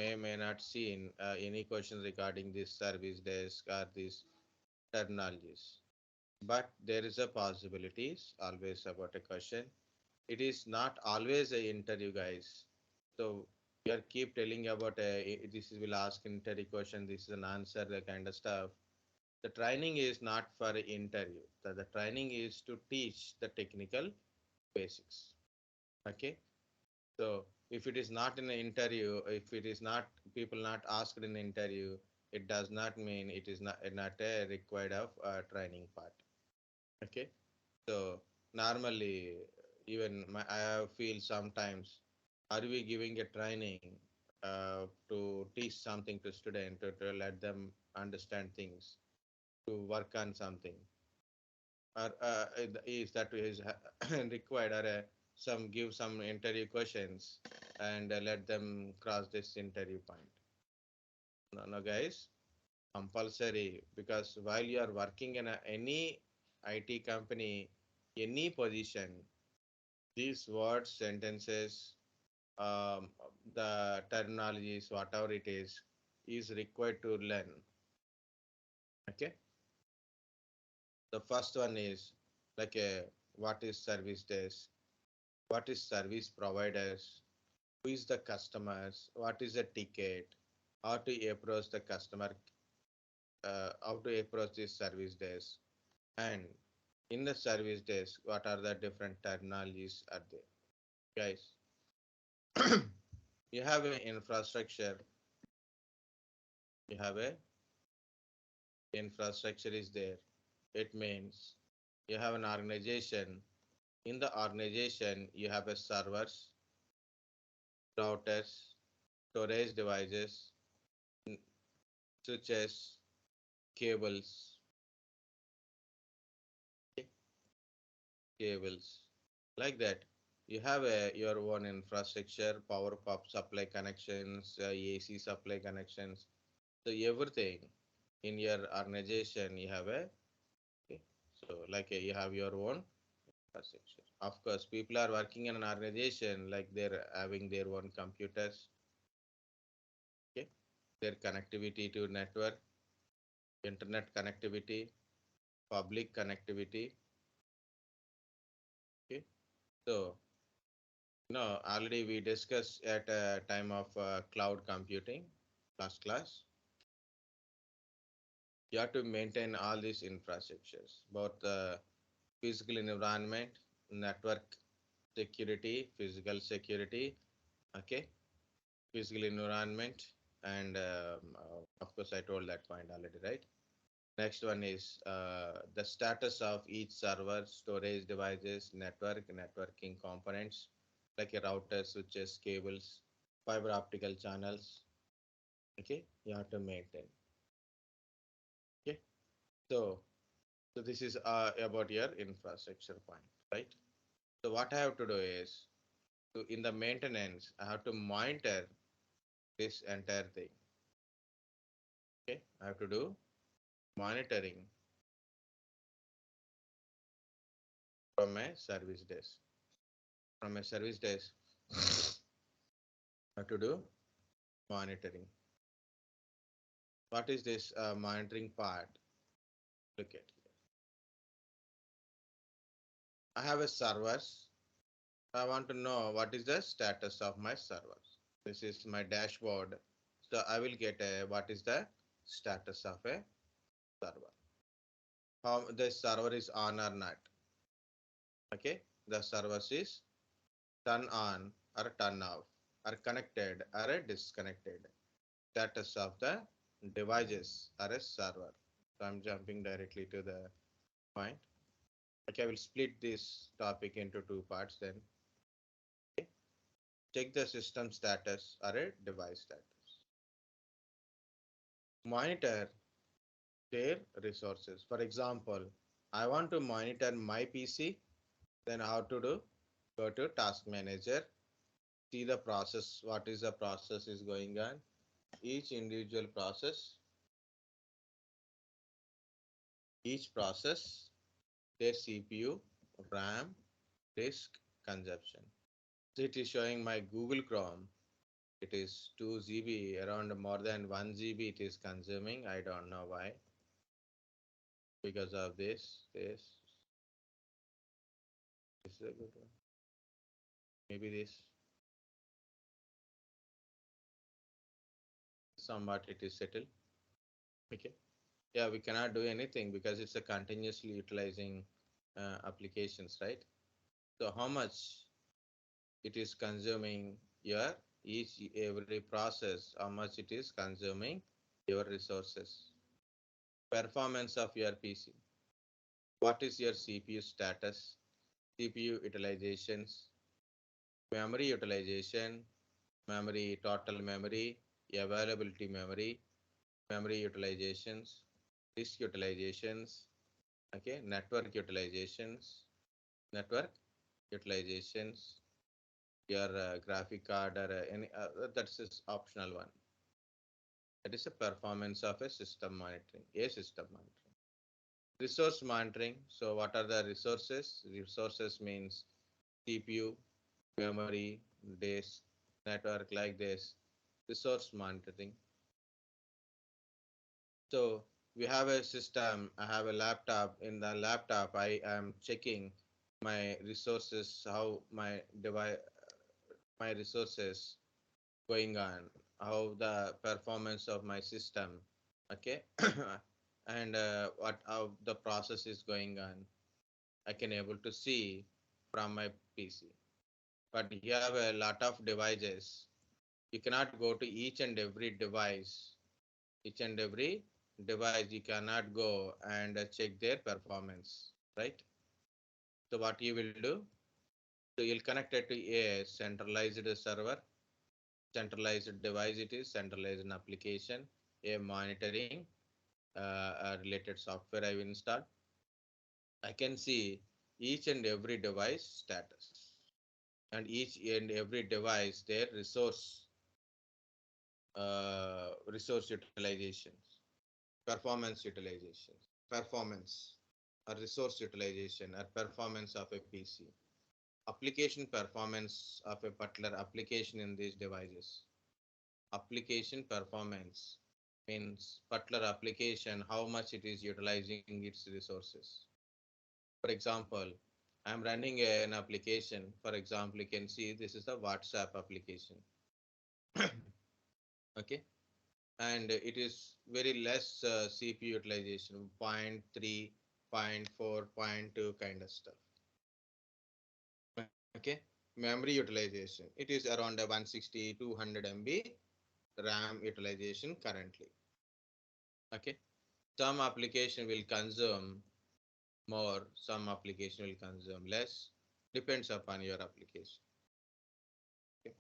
may not seen any questions regarding this service desk or these terminologies. But there is a possibilities always about a question. It is not always a interview, guys. So we are keep telling about this will ask interview question. This is an answer, the kind of stuff. The training is not for an interview. The training is to teach the technical basics. Okay. So if it is not in an interview, if it is not people not asked in an interview, it does not mean it is not a required of training part. Okay. So normally, even I feel sometimes, are we giving a training to teach something to student to let them understand things, to work on something, or is that is required, or some give some interview questions and let them cross this interview point? No, no, guys, compulsory, because while you are working in any IT company, any position, these words, sentences, um, the terminologies, whatever it is required to learn. Okay. The first one is like what is service desk? What is service providers? Who is the customers? What is a ticket? How to approach the customer? How to approach this service desk? And in the service desk, what are the different terminologies are there? Guys, you have an infrastructure. You have a infrastructure is there. It means you have an organization. In the organization, you have a servers, routers, storage devices, switches, cables, cables, like that. You have your own infrastructure, power pop supply connections, AC supply connections. So everything in your organization, you have a okay. So like you have your own infrastructure. Of course, people are working in an organization like they're having their own computers, okay, their connectivity to network, internet connectivity, public connectivity. Okay, so already we discussed at a time of cloud computing last class. You have to maintain all these infrastructures, both the physical environment, network security, physical security, okay, physical environment, and of course I told that point already, right? Next one is the status of each server, storage devices, networking components like a router, switches, cables, fiber optical channels. Okay, you have to maintain. Okay, so this is about your infrastructure point, right? So what I have to do is in the maintenance, I have to monitor this entire thing. Okay, I have to do monitoring from a service desk. From a service desk, I have to do monitoring. What is this monitoring part? Look at here. I have a servers. I want to know what is the status of my servers. This is my dashboard. So I will get a what is the status of a server. How the server is on or not. Okay, the servers is turn on or turn off, or connected or disconnected. Status of the devices or a server. So I'm jumping directly to the point. Okay, I will split this topic into two parts then. Okay. Check the system status or a device status. Monitor their resources. For example, I want to monitor my PC, then how to do? Go to task manager, see the process, what is the process is going on, each individual process, each process, their CPU, RAM, disk consumption. So it is showing my Google Chrome. It is 2 GB, around more than 1 GB it is consuming. I don't know why. Because of this is a good one. Maybe this. Somewhat it is settled. Okay. Yeah, we cannot do anything because it's a continuously utilizing applications, right? So how much it is consuming your each every process, how much it is consuming your resources. Performance of your PC. What is your CPU status? CPU utilizations, memory utilization, memory total memory, availability memory, memory utilizations, disk utilizations, okay, network utilizations, your graphic card or any that's is optional one. That is a performance of a system monitoring, Resource monitoring. So what are the resources? Resources means CPU, memory, disk, network like this. Resource monitoring. So we have a system, I have a laptop. In the laptop, I am checking my resources, how my resources going on, how the performance of my system, okay, and what how the process is going on. I can able to see from my PC. But you have a lot of devices. You cannot go to each and every device you cannot go and check their performance, right? So what you will do, so you'll connect it to a centralized server, centralized device, it is centralized application, a monitoring related software I will install. I can see each and every device status and each and every device their resource utilizations, performance or resource utilization or performance of a PC, application performance of a particular application in these devices. Application performance means particular application, how much it is utilizing its resources. For example, I'm running an application. For example, you can see this is the WhatsApp application. Okay, and it is very less CPU utilization, zero point 0.3, zero point 0.4, zero point 0.2 kind of stuff. Okay, memory utilization, it is around a 160, 200 MB RAM utilization currently. Okay, some application will consume more, some application will consume less, depends upon your application. Okay.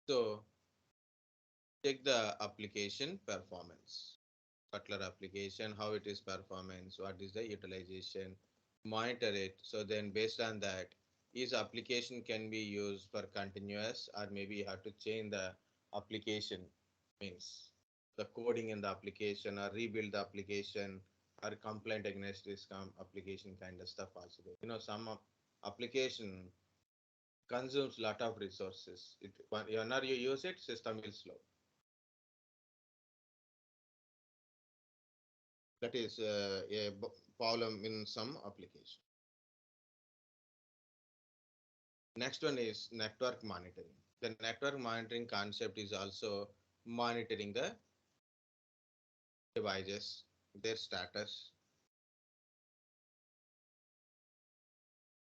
So check the application performance, particular application, how it is performance, what is the utilization, monitor it. So then based on that, each application can be used for continuous, or maybe you have to change the application, means the coding in the application, or rebuild the application, or complaint against this application kind of stuff possible. Some application consumes lot of resources. Whenever you use it, system will slow. That is a problem in some application. Next one is network monitoring. The network monitoring concept is also monitoring the devices, their status,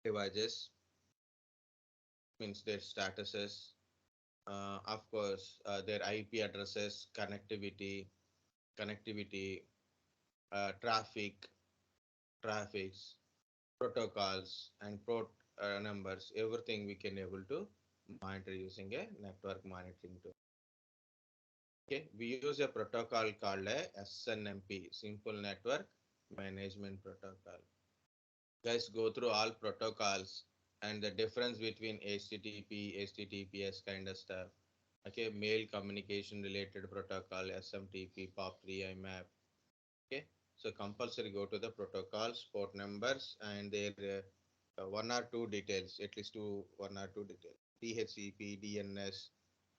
devices means their statuses, of course, their IP addresses, connectivity, traffics, protocols, and port numbers. Everything we can able to monitor using a network monitoring tool. Okay, we use a protocol called a SNMP, Simple Network Management Protocol. Guys, go through all protocols and the difference between HTTP, HTTPS kind of stuff. Okay, mail communication related protocol, SMTP, POP3, IMAP. Okay, so compulsory go to the protocols, port numbers, and their one or two details, at least one or two details. DHCP, DNS,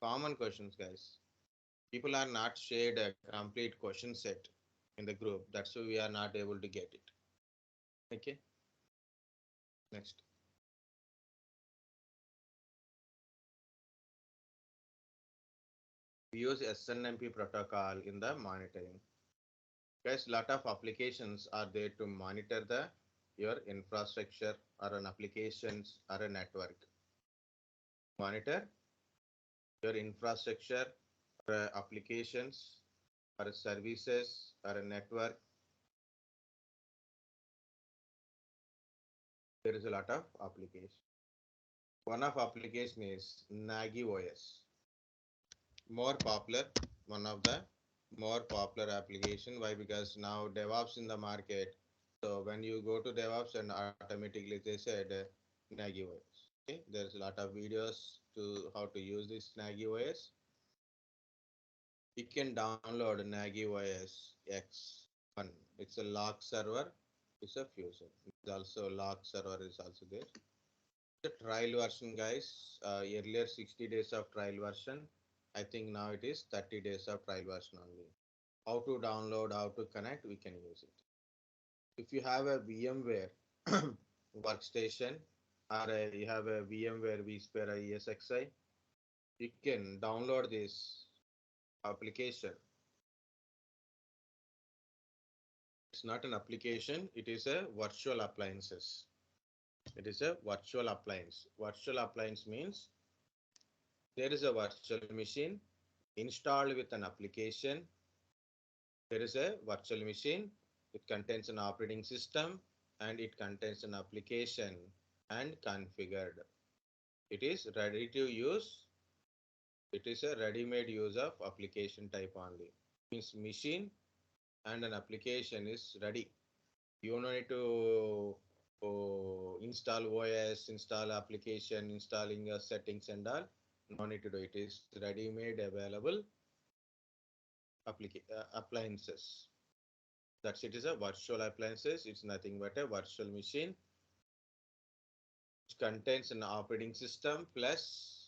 common questions, guys. People are not shared a complete question set in the group. That's why we are not able to get it. Okay, next. We use SNMP protocol in the monitoring. Guys, lot of applications are there to monitor the your infrastructure or an applications or a network. Monitor your infrastructure or applications or services or a network. There is a lot of applications. One of application is Nagios. More popular, one of the more popular application. Why? Because now DevOps in the market. So when you go to DevOps and automatically they said Nagios. Okay, there's a lot of videos to how to use this Nagios. You can download Nagios X1. It's a log server. It's a fusion. It's also log server is also there. The trial version, guys. Earlier 60 days of trial version. I think now it is 30 days of trial version only. How to download, how to connect, we can use it. If you have a VMware workstation or you have a VMware vSphere ESXi, you can download this application. It's not an application, it is a virtual appliances. It is a virtual appliance. Virtual appliance means there is a virtual machine installed with an application. There is a virtual machine. It contains an operating system and it contains an application and configured. It is ready to use. It is a ready-made use of application type only. Means machine and an application is ready. You don't need to install OS, install application, installing settings and all. No need to do it. It is ready-made available appliances. That's it is a virtual appliances. It's nothing but a virtual machine which contains an operating system plus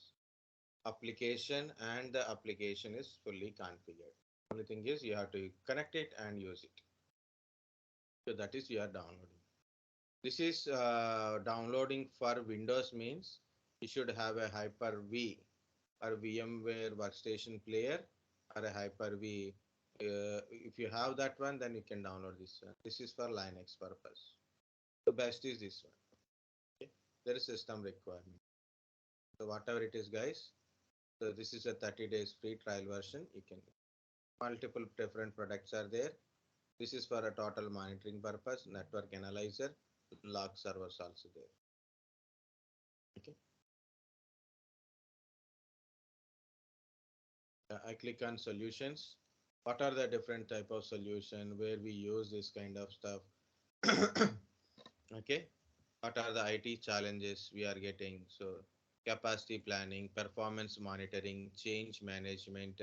application and the application is fully configured. Only thing is you have to connect it and use it. So that is you are downloading. This is downloading for Windows means you should have a Hyper-V or VMware workstation player or a Hyper-V. If you have that one, then you can download this one. This is for Linux purpose. The best is this one. Okay? There is system requirement. So whatever it is, guys. So this is a 30 days free trial version. You can multiple different products are there. This is for a total monitoring purpose. Network analyzer, log servers also there. Okay. I click on solutions. What are the different type of solution where we use this kind of stuff? Okay. What are the IT challenges we are getting? So capacity planning, performance monitoring, change management,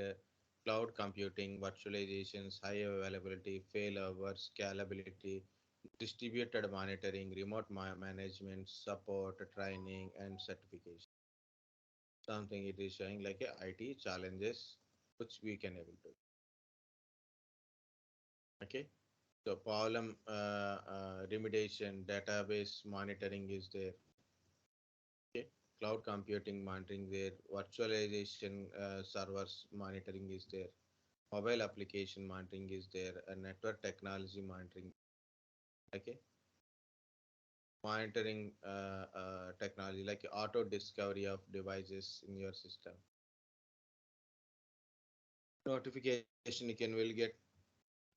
cloud computing, virtualizations, high availability, failover, scalability, distributed monitoring, remote management, support, training, and certification. Something it is showing like a IT challenges which we can able to. Okay. So problem remediation, database monitoring is there. Okay. Cloud computing monitoring there, virtualization servers monitoring is there, mobile application monitoring is there, network technology monitoring. Okay. Monitoring technology like auto discovery of devices in your system. Notification you can will get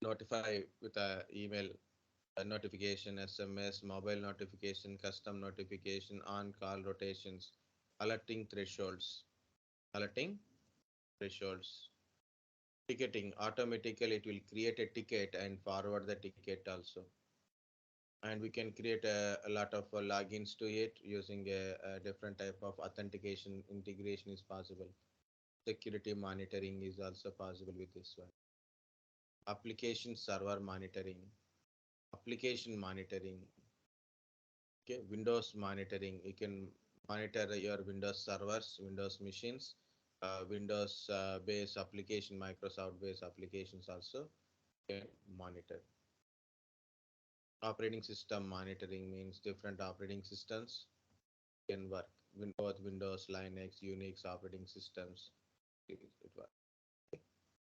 notify with a email notification, SMS, mobile notification, custom notification, on-call rotations, alerting thresholds, alerting thresholds, ticketing. Automatically, it will create a ticket and forward the ticket also. And we can create a lot of logins to it using a different type of authentication integration is possible. Security monitoring is also possible with this one. Application server monitoring, application monitoring. Okay, Windows monitoring. You can monitor your Windows servers, Windows machines, Windows based application, Microsoft based applications also can monitor. Operating system monitoring means different operating systems can work. Both Windows, Linux, Unix operating systems. It works.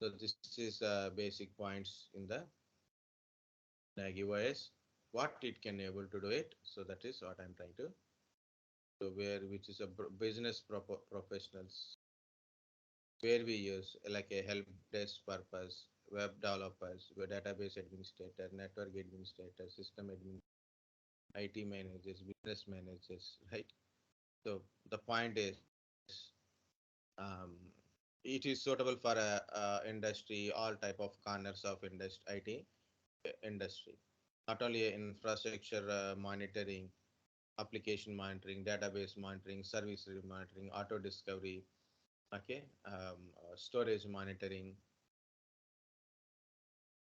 So this is basic points in the Nagios. What it can able to do it. So that is what I'm trying to. So where which is a business professionals where we use like a help desk purpose, web developers, database administrator, network administrator, system admin, IT managers, business managers, right? So the point is, um, it is suitable for a industry, all type of corners of industry, IT industry. Not only infrastructure monitoring, application monitoring, database monitoring, service monitoring, auto discovery, okay, storage monitoring,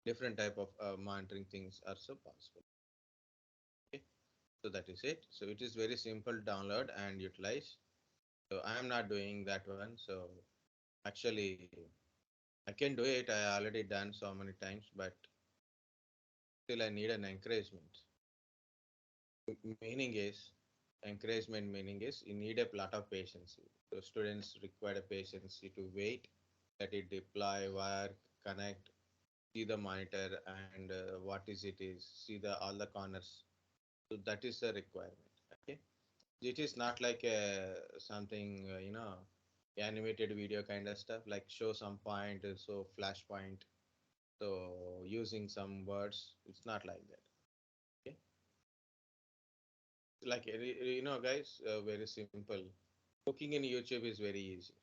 different type of monitoring things are so possible. Okay, so that is it. So it is very simple download and utilize. So I am not doing that one. So actually, I can do it. I already done so many times, but still I need an encouragement. Meaning is encouragement. Meaning is you need a lot of patience. So students require a patience to wait that it deploy, work, connect, see the monitor, and what is see the all the corners. So that is the requirement. Okay, it is not like something animated video kind of stuff like show some point, so flash point, so using some words. It's not like that. Okay, like guys, very simple. Cooking in YouTube is very easy.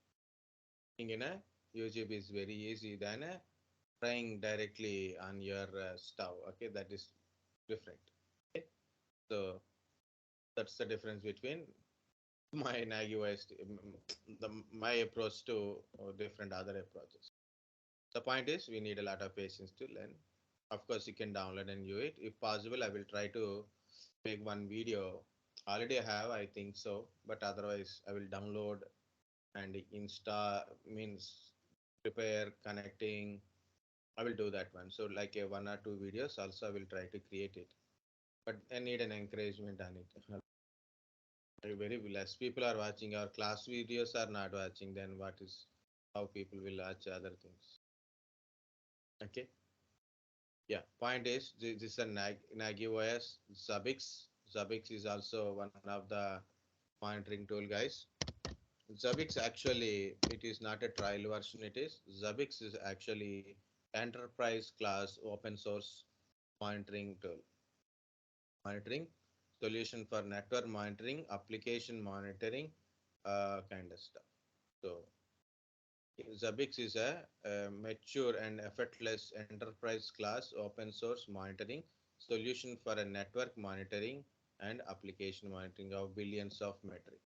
Cooking in a YouTube is very easy than frying directly on your stove. Okay, that is different. Okay, so that's the difference between my Nagios, my approach to different other approaches. The point is we need a lot of patience to learn. Of course, you can download and view it. If possible, I will try to make one video. Already I have, I think so, but otherwise I will download and insta means prepare connecting. I will do that one. So like a one or two videos also I will try to create it. But I need an encouragement on it. Very less people are watching our class videos are not watching, then what is how people will watch other things. Okay. Yeah. Point is this is a Nagios Zabbix. Zabbix is also one of the monitoring tool, guys. Zabbix actually it is not a trial version. It is Zabbix is actually enterprise class open source monitoring tool. Monitoring solution for network monitoring, application monitoring, kind of stuff. So Zabbix is a mature and effortless enterprise class open source monitoring solution for a network monitoring and application monitoring of billions of metrics.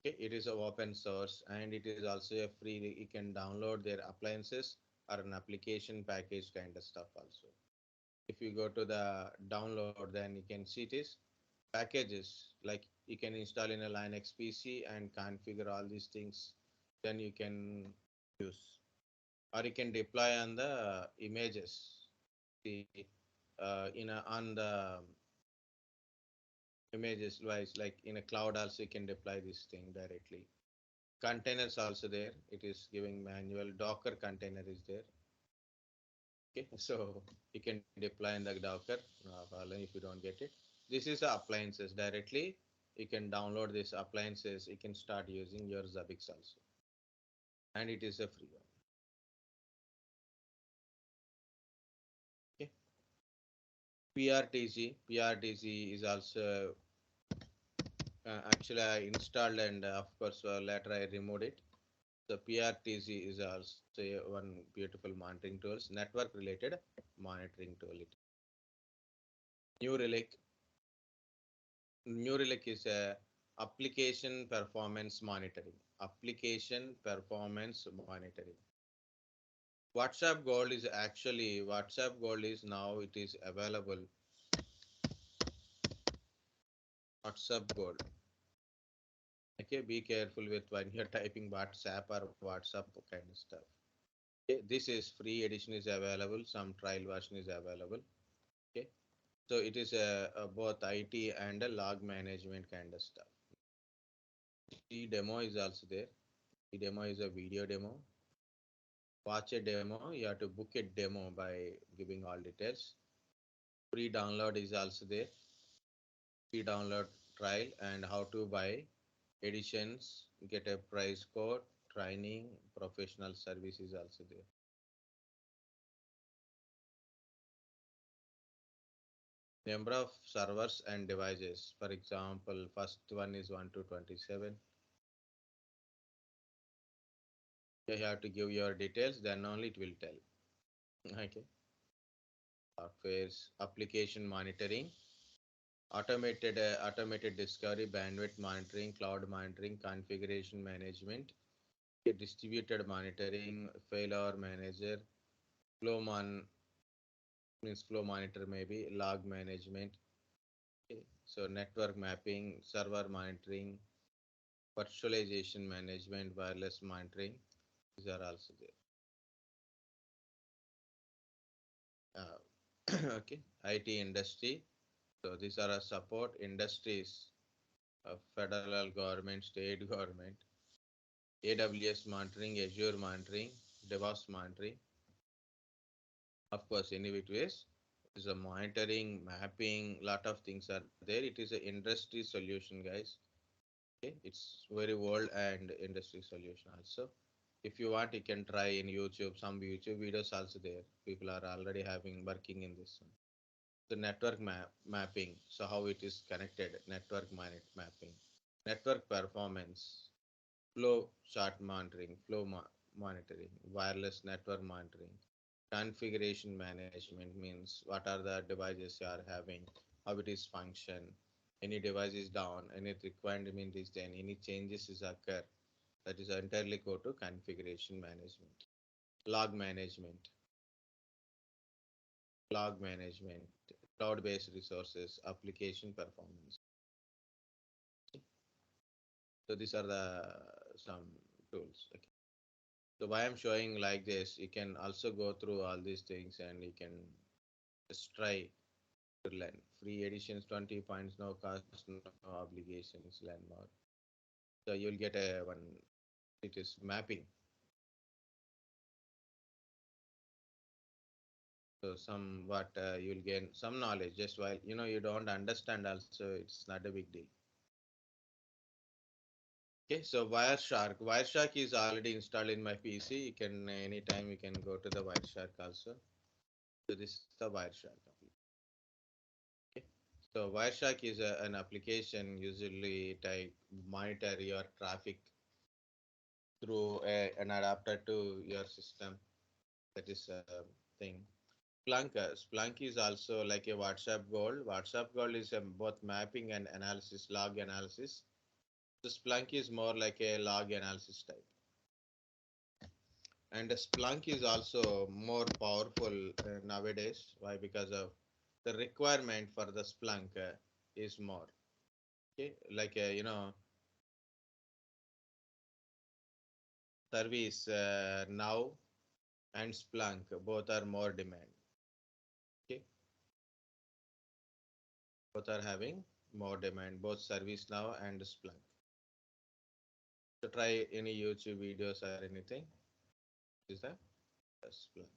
Okay, it is a open source and it is also a free. You can download their appliances or an application package kind of stuff also. If you go to the download, then you can see it is packages like you can install in a Linux PC and configure all these things. Then you can use or you can deploy on the images. The on the images wise like in a cloud also you can deploy this thing directly. Containers also there. It is giving manual Docker container is there. Okay, so you can deploy in the Docker if you don't get it. This is the appliances directly. You can download this appliances. You can start using your Zabbix also, and it is a free one. Okay, PRTG is also actually I installed and of course later I removed it. So PRTG is also one beautiful monitoring tools, network related monitoring tool. New Relic New Relic is a application performance monitoring. Application performance monitoring. WhatsUp Gold is now it is available. WhatsUp Gold. Okay, be careful with when you're typing WhatsApp or WhatsApp kind of stuff. Okay, this is free edition is available. Some trial version is available. Okay, so it is both IT and a log management kind of stuff. The demo is also there. The demo is a video demo. Watch a demo. You have to book a demo by giving all details. Free download is also there. Free download trial and how to buy editions. Get a price code. Training. Professional service is also there. Number of servers and devices. For example, first one is 1 to 27. You have to give your details, then only it will tell. Okay. Softwares, application monitoring, automated discovery, bandwidth monitoring, cloud monitoring, configuration management, distributed monitoring, failure manager, flow monitor maybe, log management. Okay. So network mapping, server monitoring, virtualization management, wireless monitoring. These are also there. Okay, IT industry. So these are a support industries of federal government, state government, AWS monitoring, Azure monitoring, DevOps monitoring. Of course, any which ways, is a monitoring, mapping, lot of things are there. It is an industry solution, guys. Okay, it's very world and industry solution also. If you want, you can try in YouTube. Some YouTube videos also there. People are already having working in this one. The network mapping. So how it is connected. Network mapping. Network performance. Flow chart monitoring. Monitoring. Wireless network monitoring. Configuration management means what are the devices you are having, how it is function, any device is down, any requirement is then, any changes is occur. That is entirely go to configuration management. Log management, log management, cloud-based resources, application performance. So these are the some tools. Okay. So why I'm showing like this, you can also go through all these things and you can just try to learn. Free editions, 20 points, no cost, no obligations, learn more. So you'll get a one, it is mapping. So somewhat you'll gain some knowledge just while you don't understand also it's not a big deal. Okay, so WireShark. WireShark is already installed in my PC. You can anytime you can go to the WireShark also. So this is the WireShark. Okay. So WireShark is an application usually type monitor your traffic through an adapter to your system. That is a thing. Splunk is also like a WhatsApp Gold. WhatsApp Gold is both mapping and analysis, log analysis. So Splunk is more like a log analysis type. And Splunk is also more powerful nowadays. Why? Because of the requirement for the Splunk is more. Okay, like service now and Splunk both are more demand. Okay, both are having more demand, both service now and Splunk. So try any YouTube videos or anything. Is that Splunk?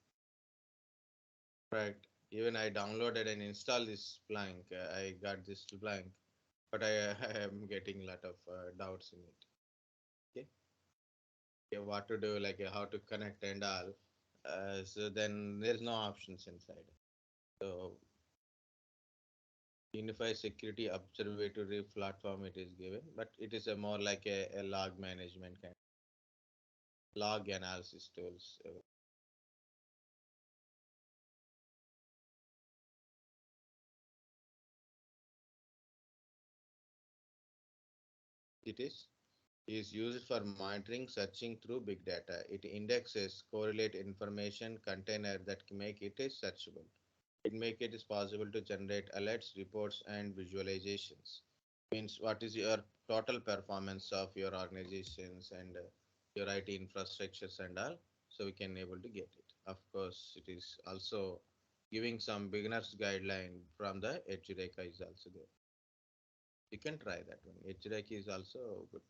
Right. Even I downloaded and installed this Splunk. I got this Splunk, but I am getting a lot of doubts in it. Okay. Okay, what to do, like how to connect and all. So then there's no options inside. So unified security observatory platform it is given, but it is a more like a log management kind, log analysis tools. It is used for monitoring, searching through big data. It indexes, correlate information container that can make it is searchable. It make it is possible to generate alerts, reports, and visualizations. Means what is your total performance of your organizations and your IT infrastructures and all. So we can able to get it. Of course, it is also giving some beginners guideline from the Edge is also there. You can try that one. Edge is also good.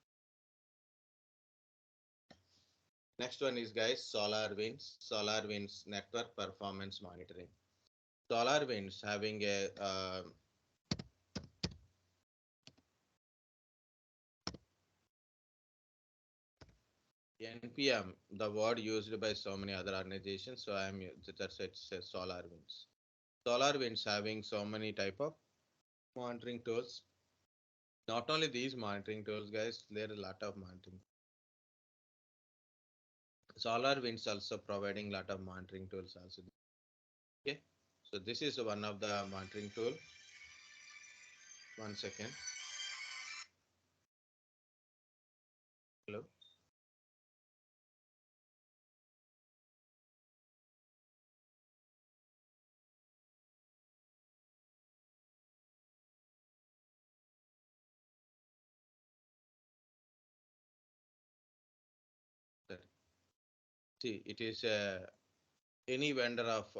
Next one is guys SolarWinds. SolarWinds network performance monitoring. SolarWinds having a NPM, the word used by so many other organizations. So that's it's SolarWinds. SolarWinds having so many type of monitoring tools. Not only these monitoring tools, guys, there are a lot of monitoring. SolarWinds also providing lot of monitoring tools also. Okay, so this is one of the monitoring tool. 1 second. Hello. See, it is any vendor of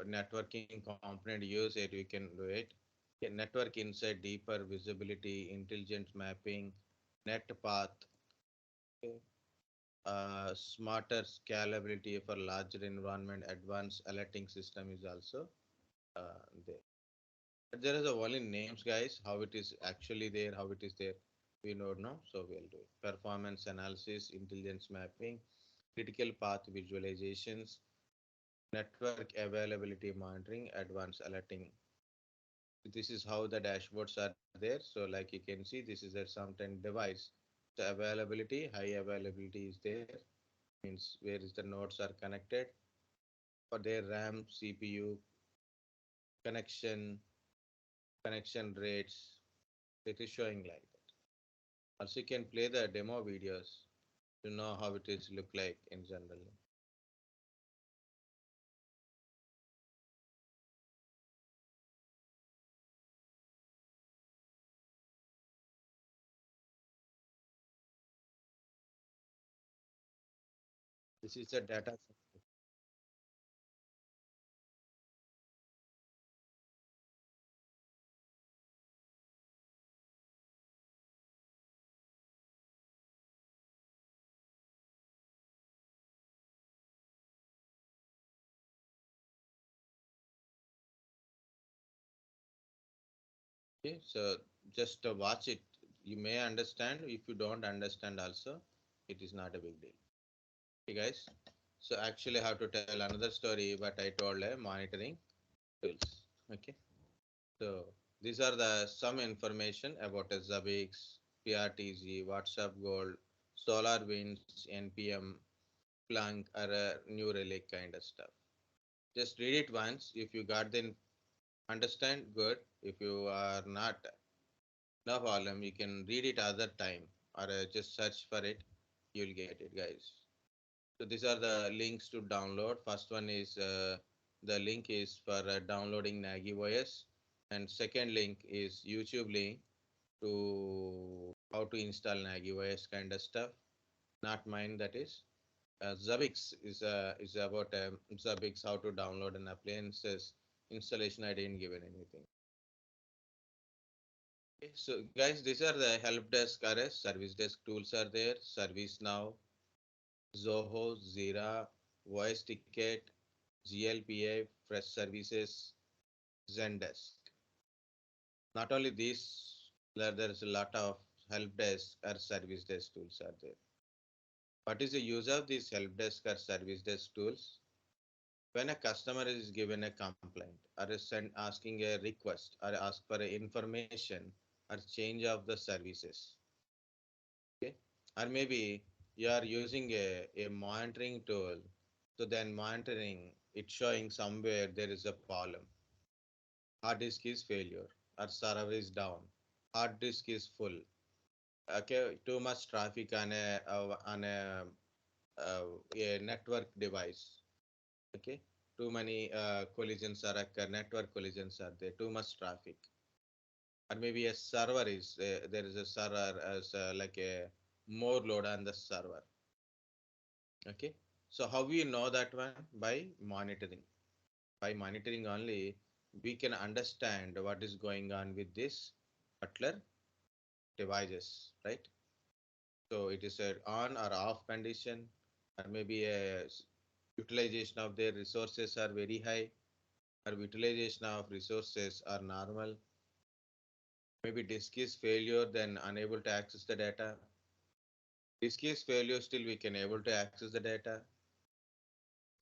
networking component use it, we can do it. Okay, network insight, deeper visibility, intelligent mapping, net path, okay, smarter scalability for larger environment, advanced alerting system is also there. But there is a only names, guys. How it is actually there, how it is there, we don't know. So we'll do it. Performance analysis, intelligence mapping, critical path visualizations, network availability monitoring, advanced alerting. This is how the dashboards are there. So like you can see, this is a sometimes device. The availability, high availability is there. Means where is the nodes are connected for their RAM, CPU, connection rates. It is showing like that. Also, you can play the demo videos to know how it is look like in general. This is a data. Okay, so just watch it. You may understand. If you don't understand, also, it is not a big deal. Okay, guys. So actually, I have to tell another story, but I told monitoring tools. Okay. So these are the some information about a Zabbix, PRTG, WhatsUp Gold, SolarWinds, NPM, Splunk, or a new Relic kind of stuff. Just read it once. If you got the understand, good. If you are not, no problem. You can read it other time or just search for it. You'll get it, guys. So these are the links to download. First one is the link is for downloading Nagios, and second link is YouTube link to how to install Nagios kind of stuff. Not mine, that is. Zabbix is about Zabbix how to download an appliances installation. I didn't give it anything. Okay, so guys, these are the help desk or service desk tools are there. ServiceNow, Zoho, Zira, Voice Ticket, GLPA, Fresh Services, Zendesk. Not only these, there is a lot of help desk or service desk tools are there. What is the use of these help desk or service desk tools? When a customer is given a complaint or is asking a request or ask for information or change of the services, okay? Or maybe you are using a monitoring tool, so then monitoring it showing somewhere there is a problem. Hard disk is failure or server is down. Hard disk is full. Okay, too much traffic on a network device. Okay, too many collisions are occur. Network collisions are there. Too much traffic. or maybe a server is there is a server as like a more load on the server. Okay, so how we know that one? By monitoring. By monitoring only, we can understand what is going on with this particular devices, right? So it is a on or off condition, or maybe a utilization of their resources are very high, or utilization of resources are normal. Maybe disk is failure, then unable to access the data. Disk is failure, still we can able to access the data.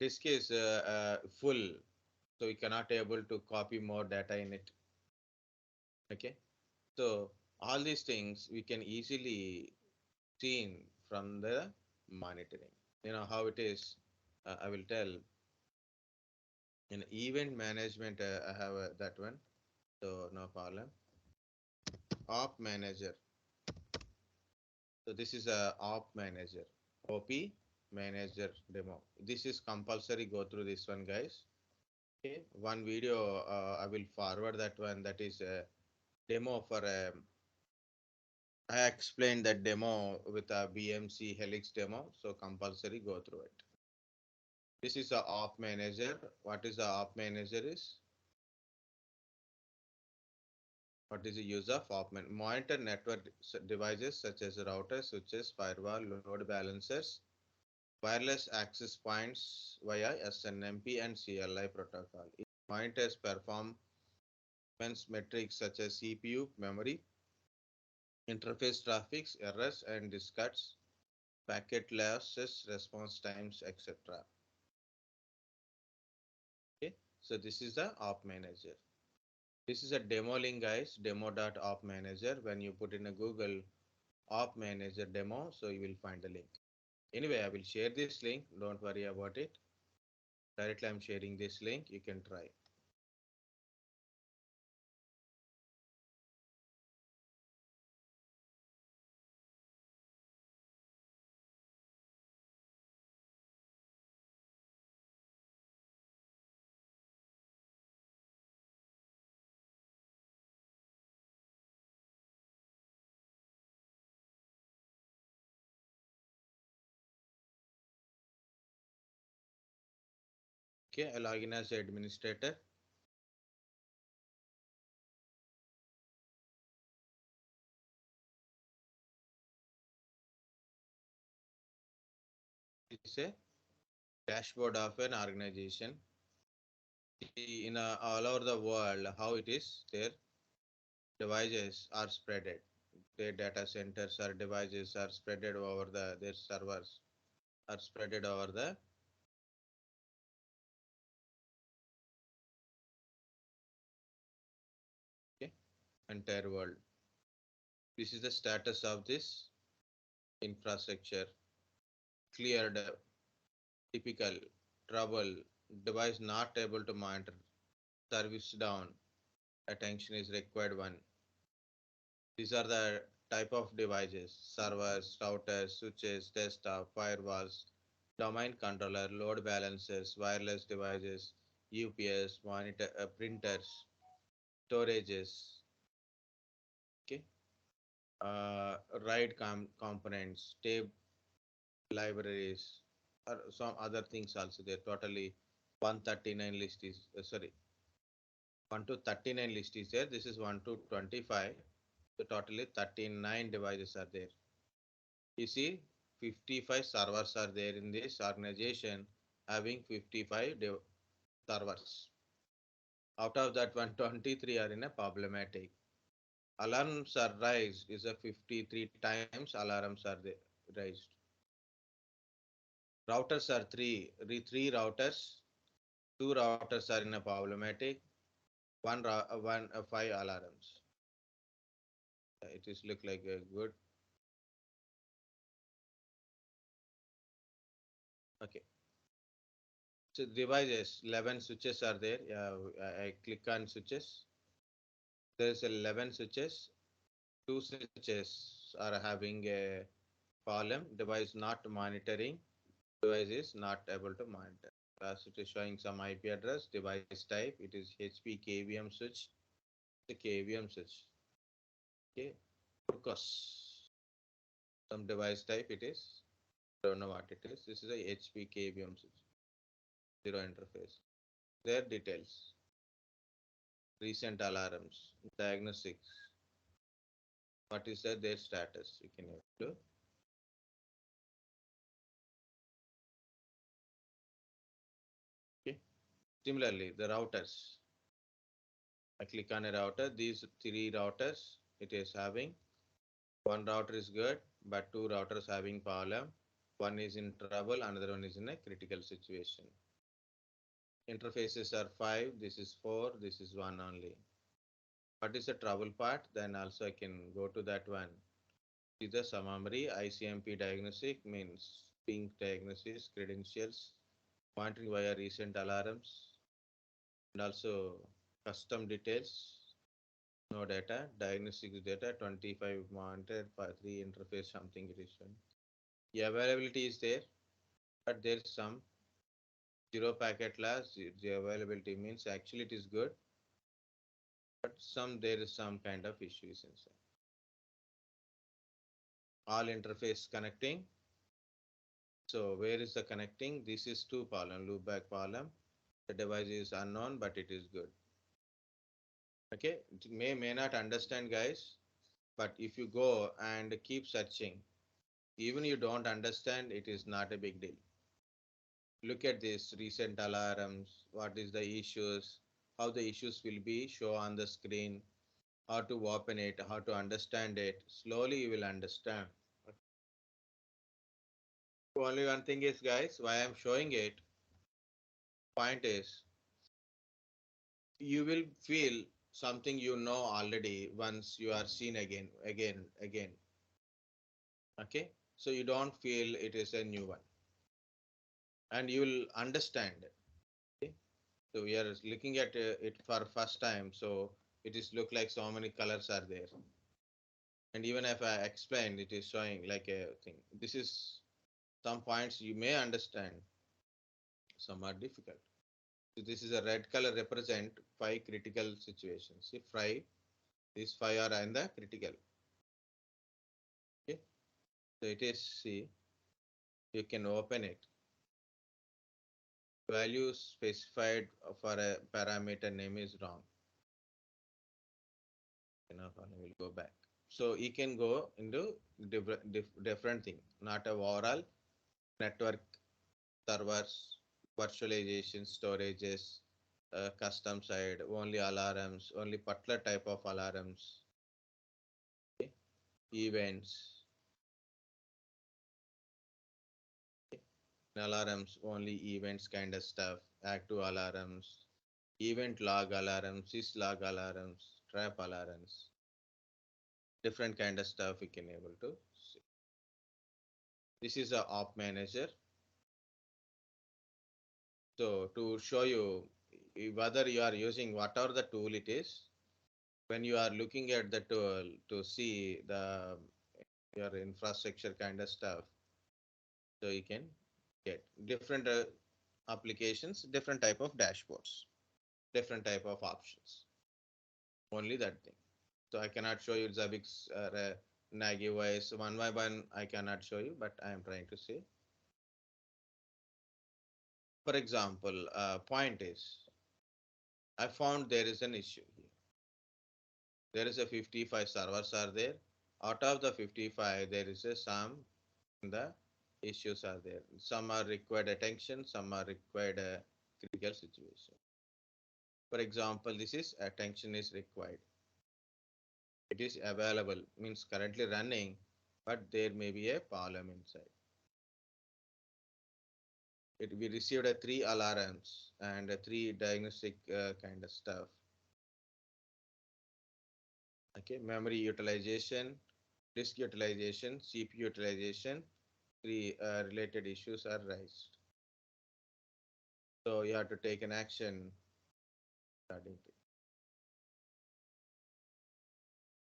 Disk is full, so we cannot able to copy more data in it. Okay, so all these things we can easily see from the monitoring. You know how it is. I will tell in event management. I have that one, so no problem. Op manager. So this is a op manager. OP manager demo. This is compulsory. Go through this one, guys. Okay, one video I will forward that one. That is a demo for a. I explained that demo with a BMC Helix demo. So compulsory go through it. This is a op manager. What is the op manager is? What is the use of op manager? Monitor network devices such as routers, switches, firewall, load balancers, wireless access points via SNMP and CLI protocol. It monitors performance metrics such as CPU, memory, interface traffic, errors and discards, packet losses, response times, etc. Okay, so this is the op manager. This is a demo link, guys. Demo.op manager. When you put in a Google op manager demo, so you will find the link. Anyway, I will share this link. Don't worry about it. Directly, I'm sharing this link. You can try. Okay, I log in as administrator. It's a dashboard of an organization. In all over the world, how it is, their devices are spreaded. Their data centers or devices are spreaded over their servers are spreaded over the okay, entire world. This is the status of this infrastructure. Cleared, typical, trouble, device not able to monitor, service down, attention is required one. These are the type of devices: servers, routers, switches, desktop, firewalls, domain controller, load balancers, wireless devices, UPS, monitor, printers, storages, okay, RAID components, tape libraries, or some other things also there. Totally 139 list is sorry, 1 to 39 list is there. This is 1 to 25. So totally 39 devices are there. You see, 55 servers are there in this organization having 55 servers. Out of that, 123 are in a problematic. Alarms are raised is a 53 times alarms are there, raised. Routers are three routers. Two routers are in a problematic. Five alarms. It is look like a good. Okay. So devices, 11 switches are there. Yeah, I click on switches. There's 11 switches. Two switches are having a problem. Device not monitoring. Device is not able to monitor. As it is showing some IP address, device type. It is HP KVM switch. The KVM switch. Okay, Turcos, some device type it is. Don't know what it is. This is a HP KVM switch, zero interface. Their details, recent alarms, diagnostics. What is their status? You can do. Okay. Similarly, the routers. I click on a router. These three routers it is having. One router is good, but two routers having problem. One is in trouble, another one is in a critical situation. Interfaces are 5, this is 4, this is 1 only. What is the trouble part? Then also I can go to that one. See the summary, ICMP diagnostic means ping diagnosis, credentials, monitoring via recent alarms, and also custom details, no data, diagnostic data, 25 monitored, 3 interface, something it is shown. The availability is there, but there is some zero packet loss. The availability means actually it is good, but there is some kind of issues inside. All interface connecting. So where is the connecting? This is two column, loopback column. The device is unknown, but it is good. Okay, it may not understand, guys, but if you go and keep searching, even you don't understand, it is not a big deal. Look at this recent alarms, what is the issues, how the issues will be show on the screen, how to open it, how to understand it. Slowly you will understand. Only one thing is, guys, why I'm showing it, point is, you will feel something you know already once you are seen again. Okay, so you don't feel it is a new one, and you will understand. Okay, so we are looking at it for first time, so it is look like so many colors are there, and even if I explain, it is showing like a thing. This is some points you may understand, some are difficult. So this is a red color represent 5 critical situations. If 5, these 5 are in the critical. Okay, so it is, see, you can open it. Value specified for a parameter name is wrong. Enough, I will go back. So you can go into different thing, not a overall network, servers, virtualization, storages, custom side, only alarms, only particular type of alarms, okay? Events, okay? Alarms, only events kind of stuff, active alarms, event log alarms, sys log alarms, trap alarms, different kind of stuff we can able to see. This is a op manager. So to show you whether you are using whatever the tool it is, when you are looking at the tool to see the your infrastructure kind of stuff, so you can get different applications, different type of dashboards, different type of options. Only that thing. So I cannot show you Zabbix or Nagios one by one. I cannot show you, but I am trying to say. For example, point is, I found there is an issue here. There is a 55 servers are there. Out of the 55, there is a some the issues are there. Some are required attention, some are required critical situation. For example, this is attention is required. It is available, means currently running, but there may be a problem inside. We received a 3 alarms and a 3 diagnostic kind of stuff. Okay, memory utilization, disk utilization, CPU utilization, 3 related issues are raised. So you have to take an action starting to.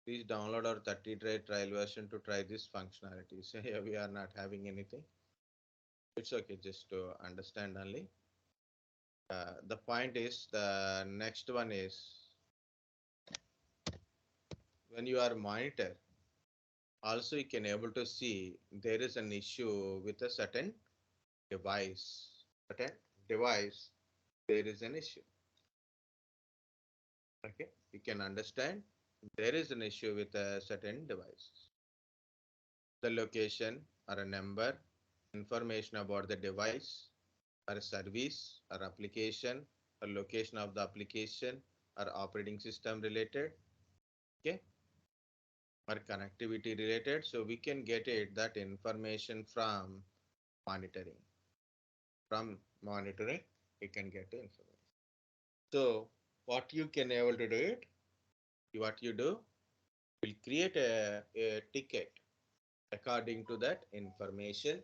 Please download our 30-day trial version to try this functionality. So here we are not having anything. It's okay, just to understand only. The point is, the next one is when you are monitor, also you can able to see there is an issue with a certain device. Certain device, there is an issue. Okay, you can understand there is an issue with a certain device. The location or a number, information about the device or a service or application or location of the application or operating system related, okay, or connectivity related. So we can get it that information from monitoring. From monitoring, we can get the information. So what you can able to do it, what you do, will create a ticket according to that information.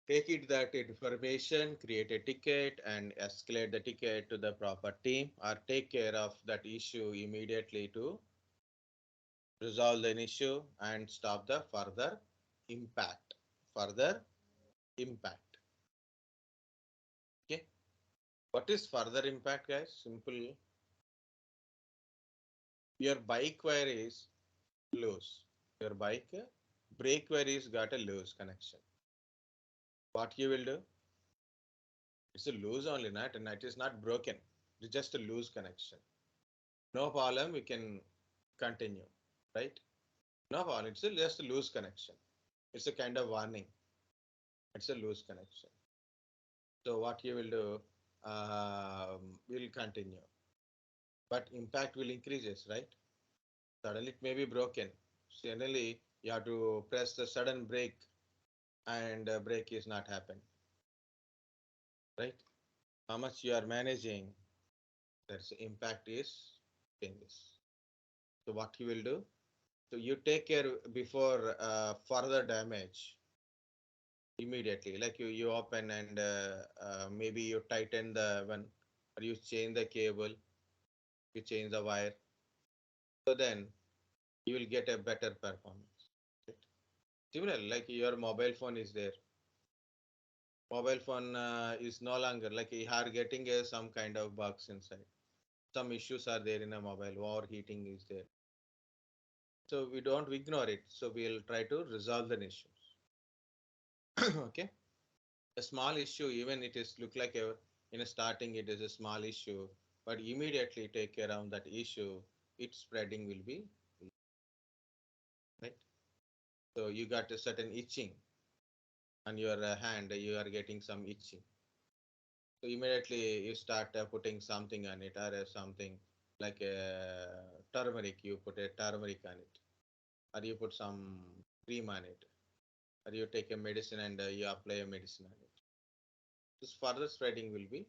Take it that information, create a ticket and escalate the ticket to the proper team or take care of that issue immediately to resolve the issue and stop the further impact. Further impact. Okay. What is further impact, guys? Simple. Your bike wire is loose. Your bike brake wire is got a loose connection. What you will do? It's a loose only, not and it is not broken. It's just a loose connection. No problem, we can continue, right? No problem, it's just a loose connection. It's a kind of warning. It's a loose connection. So what you will do, will continue. But impact will increases, right? Suddenly it may be broken. Suddenly you have to press the sudden brake and brake is not happen, right? How much you are managing, that's impact is changes. So what you will do? So you take care before further damage immediately. Like you open and maybe you tighten the one or you change the cable, you change the wire. So then you will get a better performance. Right? Similar, like your mobile phone is there. Mobile phone is no longer like you are getting some kind of bugs inside. Some issues are there in a mobile, overheating is there. So we don't ignore it. So we'll try to resolve the issues. Okay. A small issue, even it is look like in a starting it is a small issue, but immediately take care of that issue, its spreading will be right. So you got a certain itching on your hand, you are getting some itching. So immediately you start putting something on it or something like a turmeric, you put a turmeric on it, or you put some cream on it, or you take a medicine and you apply a medicine on it. This further spreading will be,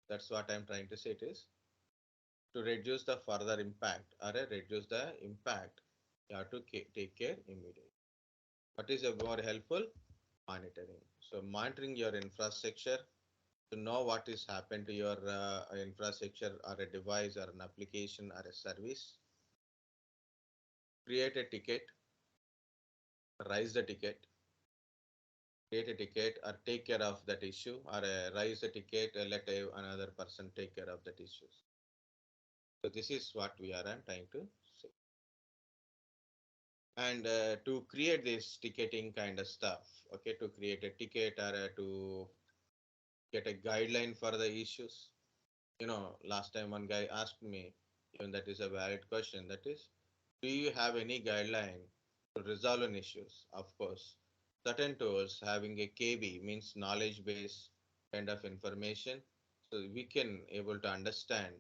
that's what I'm trying to say it is. To reduce the further impact or reduce the impact, you have to take care immediately. What is a more helpful? Monitoring. So monitoring your infrastructure to know what is happened to your infrastructure or a device or an application or a service. Create a ticket, raise the ticket, create a ticket or take care of that issue or raise the ticket, let another person take care of that issues. So this is what we are trying to say. And to create this ticketing kind of stuff, okay, to create a ticket or to get a guideline for the issues. Last time one guy asked me, even that is a valid question, that is, do you have any guideline to resolve an issues? Of course, certain tools having a KB means knowledge base kind of information, so we can able to understand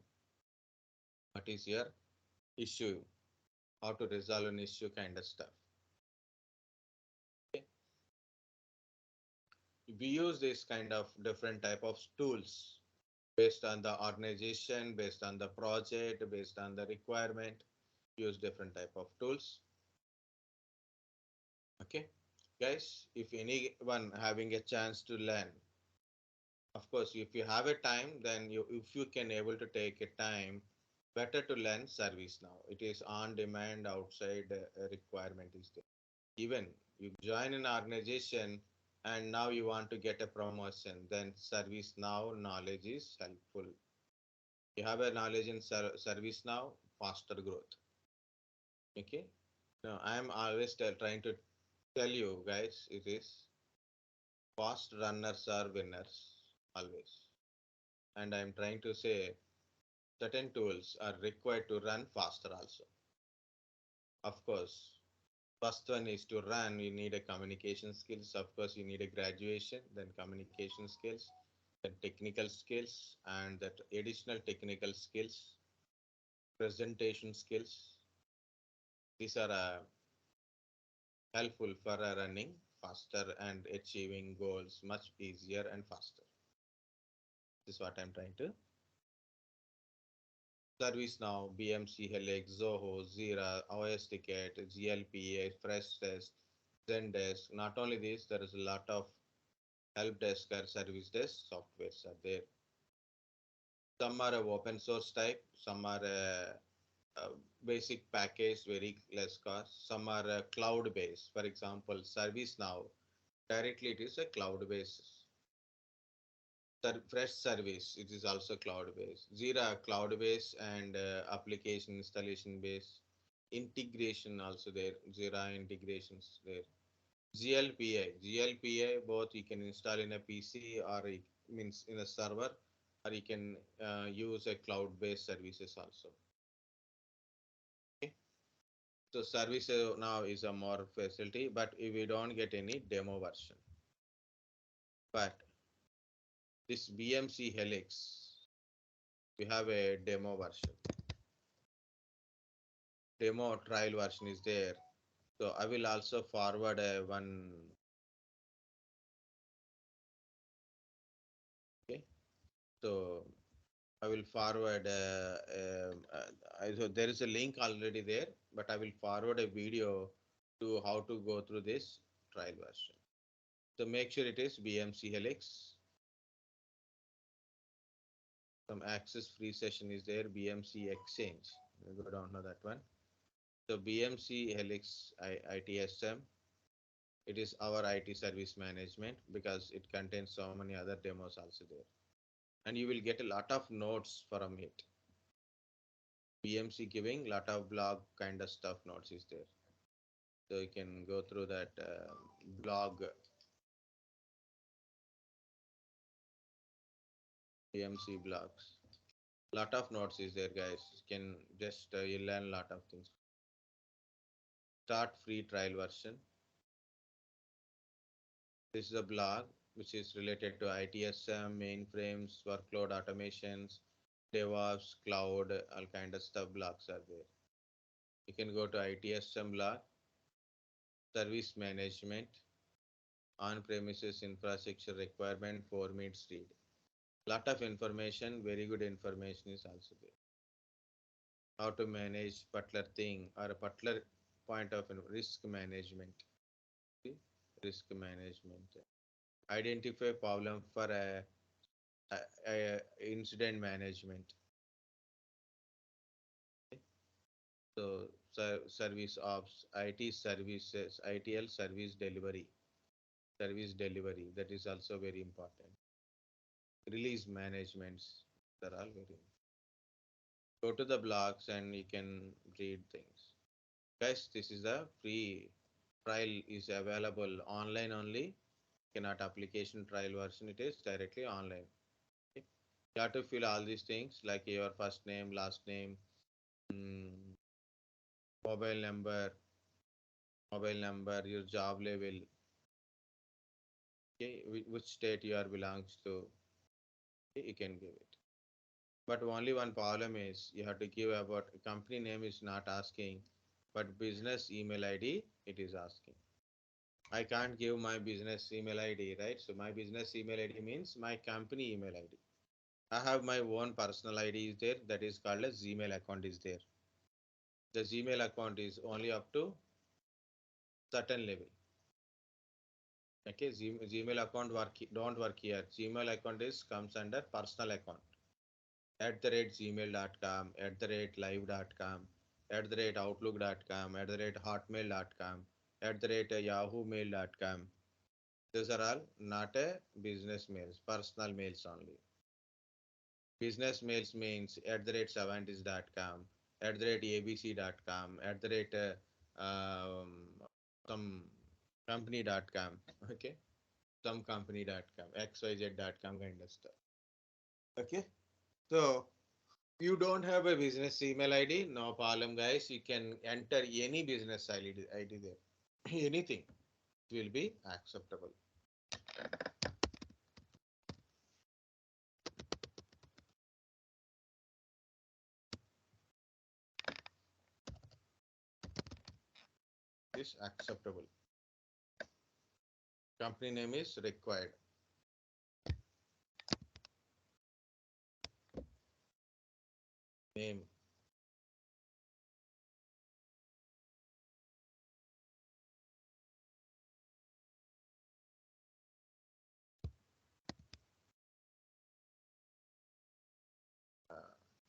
what is your issue, how to resolve an issue kind of stuff. Okay. We use this kind of different type of tools based on the organization, based on the project, based on the requirement, use different type of tools. Okay, guys, if anyone having a chance to learn, of course, if you have a time, then if you can able to take a time, better to learn service now. It is on demand outside requirement is there. Even you join an organization and now you want to get a promotion, then service now knowledge is helpful. You have a knowledge in service now, faster growth. Okay. Now I am always trying to tell you guys it is fast runners are winners always. And I am trying to say certain tools are required to run faster also. Of course, first one is to run, you need a communication skills. Of course, you need a graduation, then communication skills, then technical skills, and that additional technical skills, presentation skills. These are helpful for running faster and achieving goals much easier and faster. This is what I'm trying to. ServiceNow, BMC Helix, Zoho, Zira, OS Ticket, GLPA, Fresh Test, Zendesk. Not only this, there is a lot of help desk or service desk softwares are there. Some are open source type, some are basic package, very less cost. Some are cloud based. For example, ServiceNow, directly it is a cloud based. Fresh service, it is also cloud based. Jira, cloud based and application installation based. Integration also there, Jira integrations there. GLPA, both you can install in a PC or it means in a server, or you can use a cloud-based services also. Okay. So service now is a more facility, but if we don't get any demo version. But this BMC Helix, we have a demo version. Demo trial version is there. So I will also forward one. Okay. So I will forward. So there is a link already there, but I will forward a video to how to go through this trial version. So make sure it is BMC Helix. Some access free session is there. BMC Exchange. We'll go down to that one. So BMC Helix ITSM. It is our IT service management because it contains so many other demos also there, and you will get a lot of notes from it. BMC giving lot of blog kind of stuff notes is there. So you can go through that blog BMC blogs. Lot of notes is there, guys. You can just you learn lot of things. Start free trial version. This is a blog which is related to ITSM, mainframes, workload automations, DevOps, cloud, all kind of stuff blogs are there. You can go to ITSM blog, service management, on-premises infrastructure requirement, 4 minutes read. Lot of information, very good information is also there. How to manage particular thing or a particular point of risk management. See? Risk management. Identify problem for a incident management. Okay? So service ops, IT services, ITL service delivery. Service delivery, that is also very important. Release managements, they're all very important. Go to the blogs and you can read things. Guys, this is a free trial is available online only. Cannot application trial version, it is directly online. Okay. You have to fill all these things like your first name, last name, mm, mobile number, your job level, okay, which state you are belongs to, okay, you can give it. But only one problem is you have to give about company name is not asking, but business email ID it is asking. I can't give my business email ID, right? So my business email ID means my company email ID. I have my own personal ID is there, that is called a Gmail account is there. The Gmail account is only up to certain level. Okay, Gmail account don't work here. Gmail account is comes under personal account. @gmail.com, @live.com, @outlook.com, @hotmail.com, @yahoomail.com. These are all not a business mails, personal mails only. Business mails means @seventies.com, @abc.com, some company.com, okay, some company.com, xyz.com kind of stuff. Okay, so you don't have a business email ID, no problem, guys. You can enter any business ID there. Anything will be acceptable. Is acceptable. Company name is required. Name.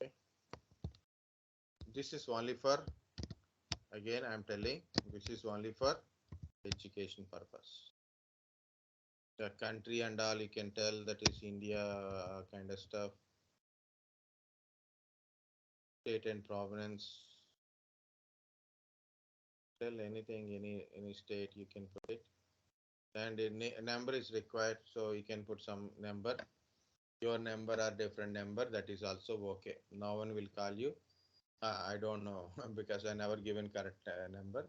Okay. This is only for, again I'm telling, this is only for education purpose. The country and all you can tell that is India kind of stuff. State and provenance. Tell anything, any state you can put it. And a number is required, so you can put some number. Your number or different number, that is also okay. No one will call you. I don't know because I never given correct number.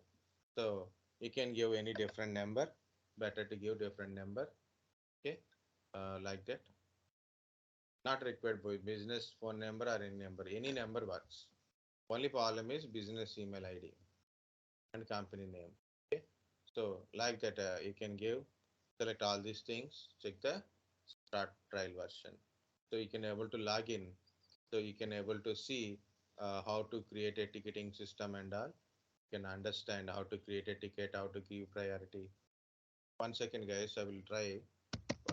So you can give any different number. Better to give different number. Okay, like that. Not required by business phone number or any number. Any number works. Only problem is business email ID and company name. Okay, so like that you can give, select all these things. Check the start trial version. So you can able to log in. So you can able to see how to create a ticketing system and all. You can understand how to create a ticket, how to give priority. 1 second, guys. I will try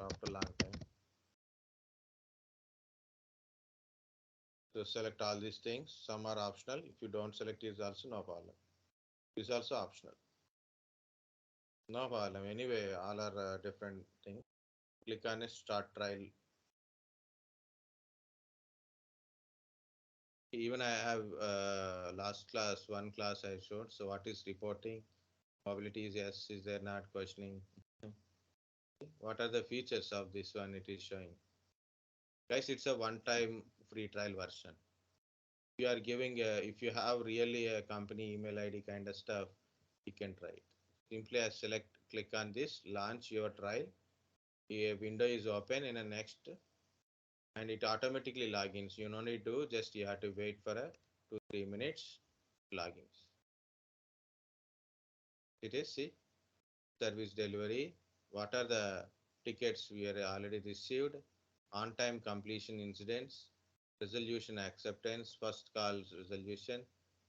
after long time. So select all these things. Some are optional. If you don't select, it is also no problem. It is also optional. No problem. Anyway, all are different things. Click on a start trial. Even I have last class, one class I showed. So what is reporting? Mobility is yes, is there not questioning? What are the features of this one it is showing? Guys, it's a one-time free trial version. You are giving, if you have really a company email ID kind of stuff, you can try it. Simply I select, click on this, launch your trial. A window is open in a next, and it automatically logins. You don't need to, just you have to wait for a 2-3 minutes logins. It is, see, service delivery. What are the tickets we are already received? On-time completion incidents, resolution acceptance, first call resolution,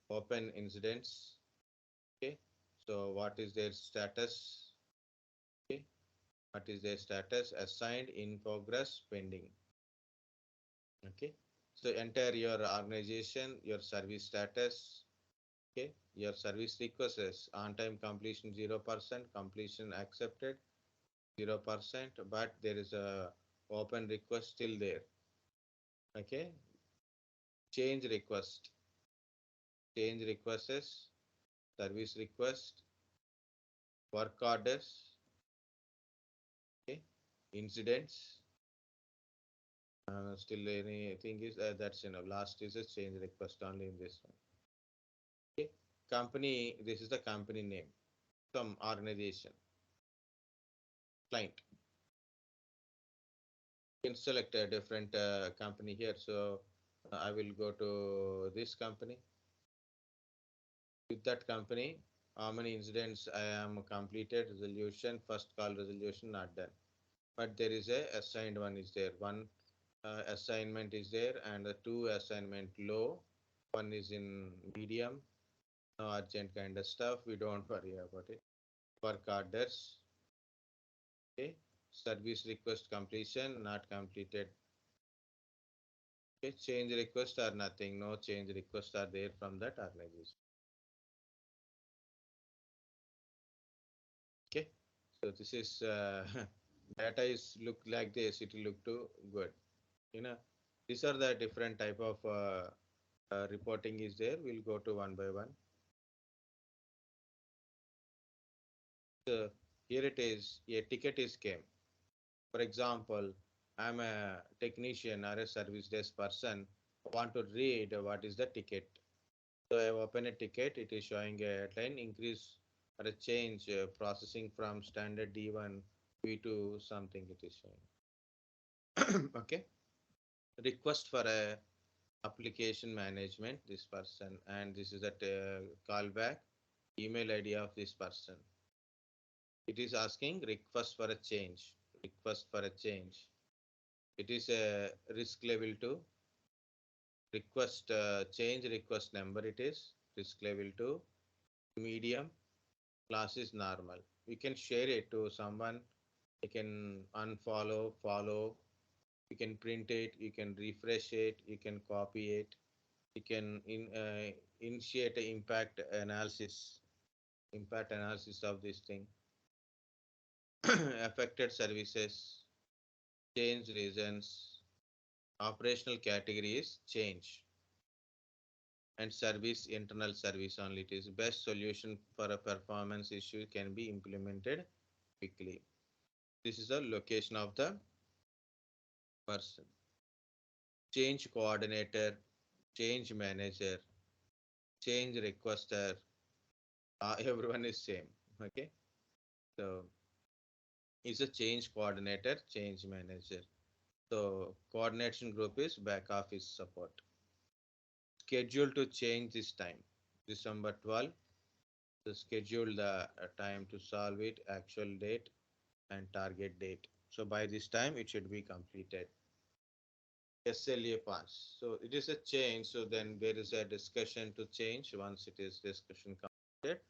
open incidents. Okay, so what is their status? Okay, what is their status? Assigned, in progress, pending. Okay, so enter your organization, your service status. Okay, your service requests on-time completion 0%, completion accepted 0%, but there is a open request still there. Okay, change request, change requests, service request, work orders, okay, incidents. Still anything is that's enough. Last is a change request only in this one. Okay, company. This is the company name. Some organization, client. You can select a different company here. So I will go to this company. With that company, how many incidents I am completed, resolution, first call resolution not done. But there is a assigned one is there. One assignment is there and the 2 assignment low. One is in medium, no urgent kind of stuff. We don't worry about it. Work orders. Okay. Service request completion not completed. Okay. Change request or nothing. No change request are there from that organization. Okay, so this is data is look like this. It will look too good. You know, these are the different type of reporting is there. We'll go to one by one. So here it is, a ticket is came. For example, I'm a technician or a service desk person, want to read what is the ticket. So I open a ticket, it is showing a headline increase or a change processing from standard D1 V2 something it is showing. Okay. Request for a application management this person, and this is that callback email ID of this person. It is asking request for a change. Request for a change. It is a risk level 2. Request change request number. It is risk level 2. Medium. Class is normal. We can share it to someone. You can unfollow, follow. You can print it. You can refresh it. You can copy it. You can initiate impact analysis of this thing. Affected services, change reasons, operational categories, change, and service, internal service only. It is best solution for a performance issue can be implemented quickly. This is the location of the person. Change coordinator, change manager, change requester, everyone is same. Okay, so is a change coordinator, change manager. So coordination group is back office support. Schedule to change this time. December 12th. So schedule the time to solve it, actual date and target date. So by this time it should be completed. SLA pass. So it is a change. So then there is a discussion to change. Once it is discussion completed,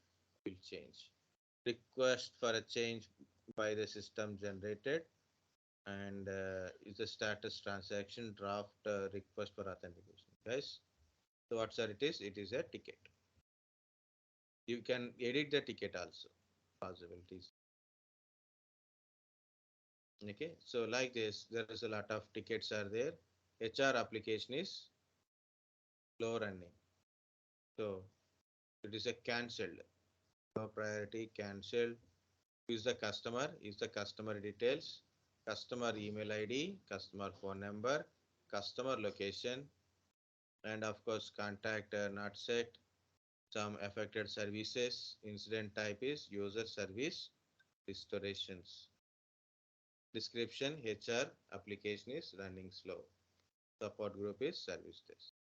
will change. Request for a change by the system generated, and is the status transaction draft request for authentication, guys. So what sir it is? It is a ticket. You can edit the ticket also. Possibilities. Okay. So like this, there is a lot of tickets are there. HR application is slow running. So it is a cancelled. No priority cancelled. Who is the customer? Is the customer details, customer email ID, customer phone number, customer location, and of course contact not set. Some affected services. Incident type is user service restorations. Description HR application is running slow. Support group is service desk.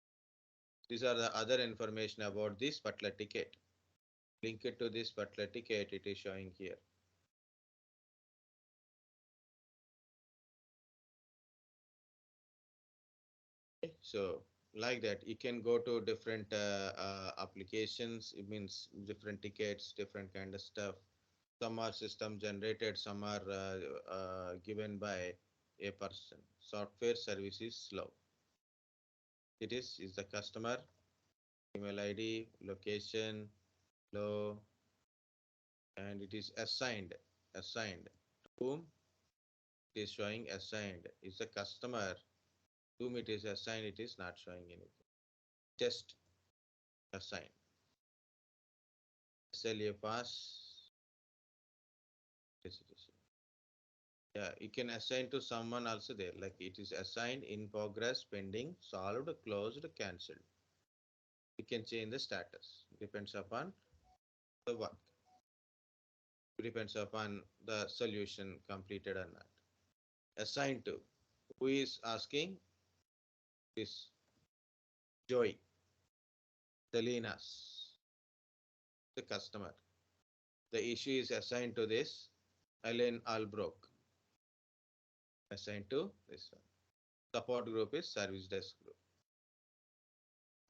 These are the other information about this particular ticket. Link it to this particular ticket, it is showing here. Okay, so like that, you can go to different applications. It means different tickets, different kind of stuff. Some are system generated, some are given by a person. Software service is slow. It is the customer, email ID, location, low, and it is assigned. To whom it is showing assigned is the customer. To whom it is assigned, it is not showing anything. Just assigned. SLA pass. Yes, it is. Yeah, you can assign to someone also there. Like it is assigned, in progress, pending, solved, closed, cancelled. You can change the status. Depends upon the work. Depends upon the solution completed or not. Assigned to. Who is asking? Is Joy. Salinas. The customer. The issue is assigned to this Ellen Albrook. Assigned to this one. Support group is service desk group.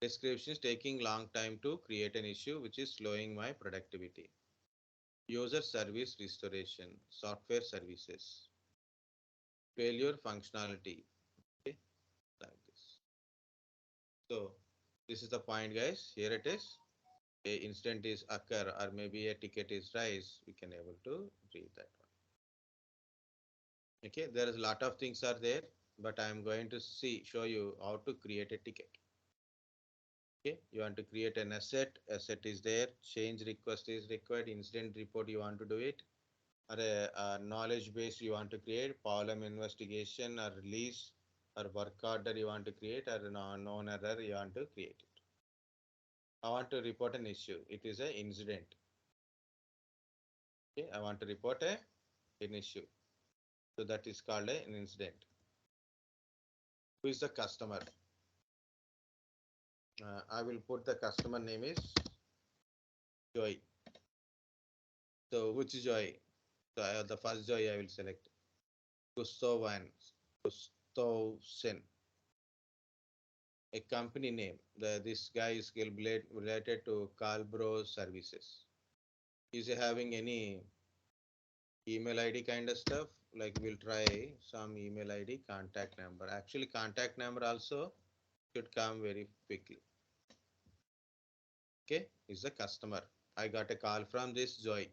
Description is taking long time to create an issue which is slowing my productivity. User service restoration, software services, failure functionality. Okay, like this. So this is the point, guys. Here it is. A incident is occur or maybe a ticket is rise. We can able to read that one. Okay, there is a lot of things are there, but I am going to show you how to create a ticket. Okay, you want to create an asset is there, change request is required, incident report you want to do it, or a knowledge base you want to create, problem investigation or release or work order you want to create, or known error you want to create it. I want to report an issue. It is an incident. Okay, I want to report an issue. So that is called an incident. Who is the customer? I will put the customer name is Joy. So which Joy? So the first Joy I will select. Gustavsen. A company name. This guy is related to Calbro Services. Is he having any email ID kind of stuff? Like we'll try some email ID, contact number. Actually, contact number also should come very quickly. Okay, is the customer. I got a call from this Joy.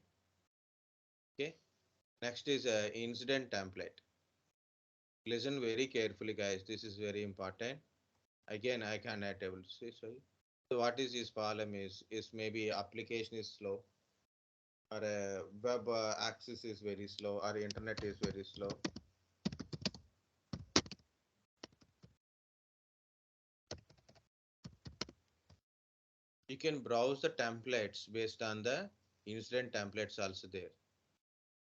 Okay, next is a incident template. Listen very carefully, guys. This is very important. Again, I cannot able to say sorry. So what is his problem is maybe application is slow, or web access is very slow, or internet is very slow. You can browse the templates based on the incident templates also there.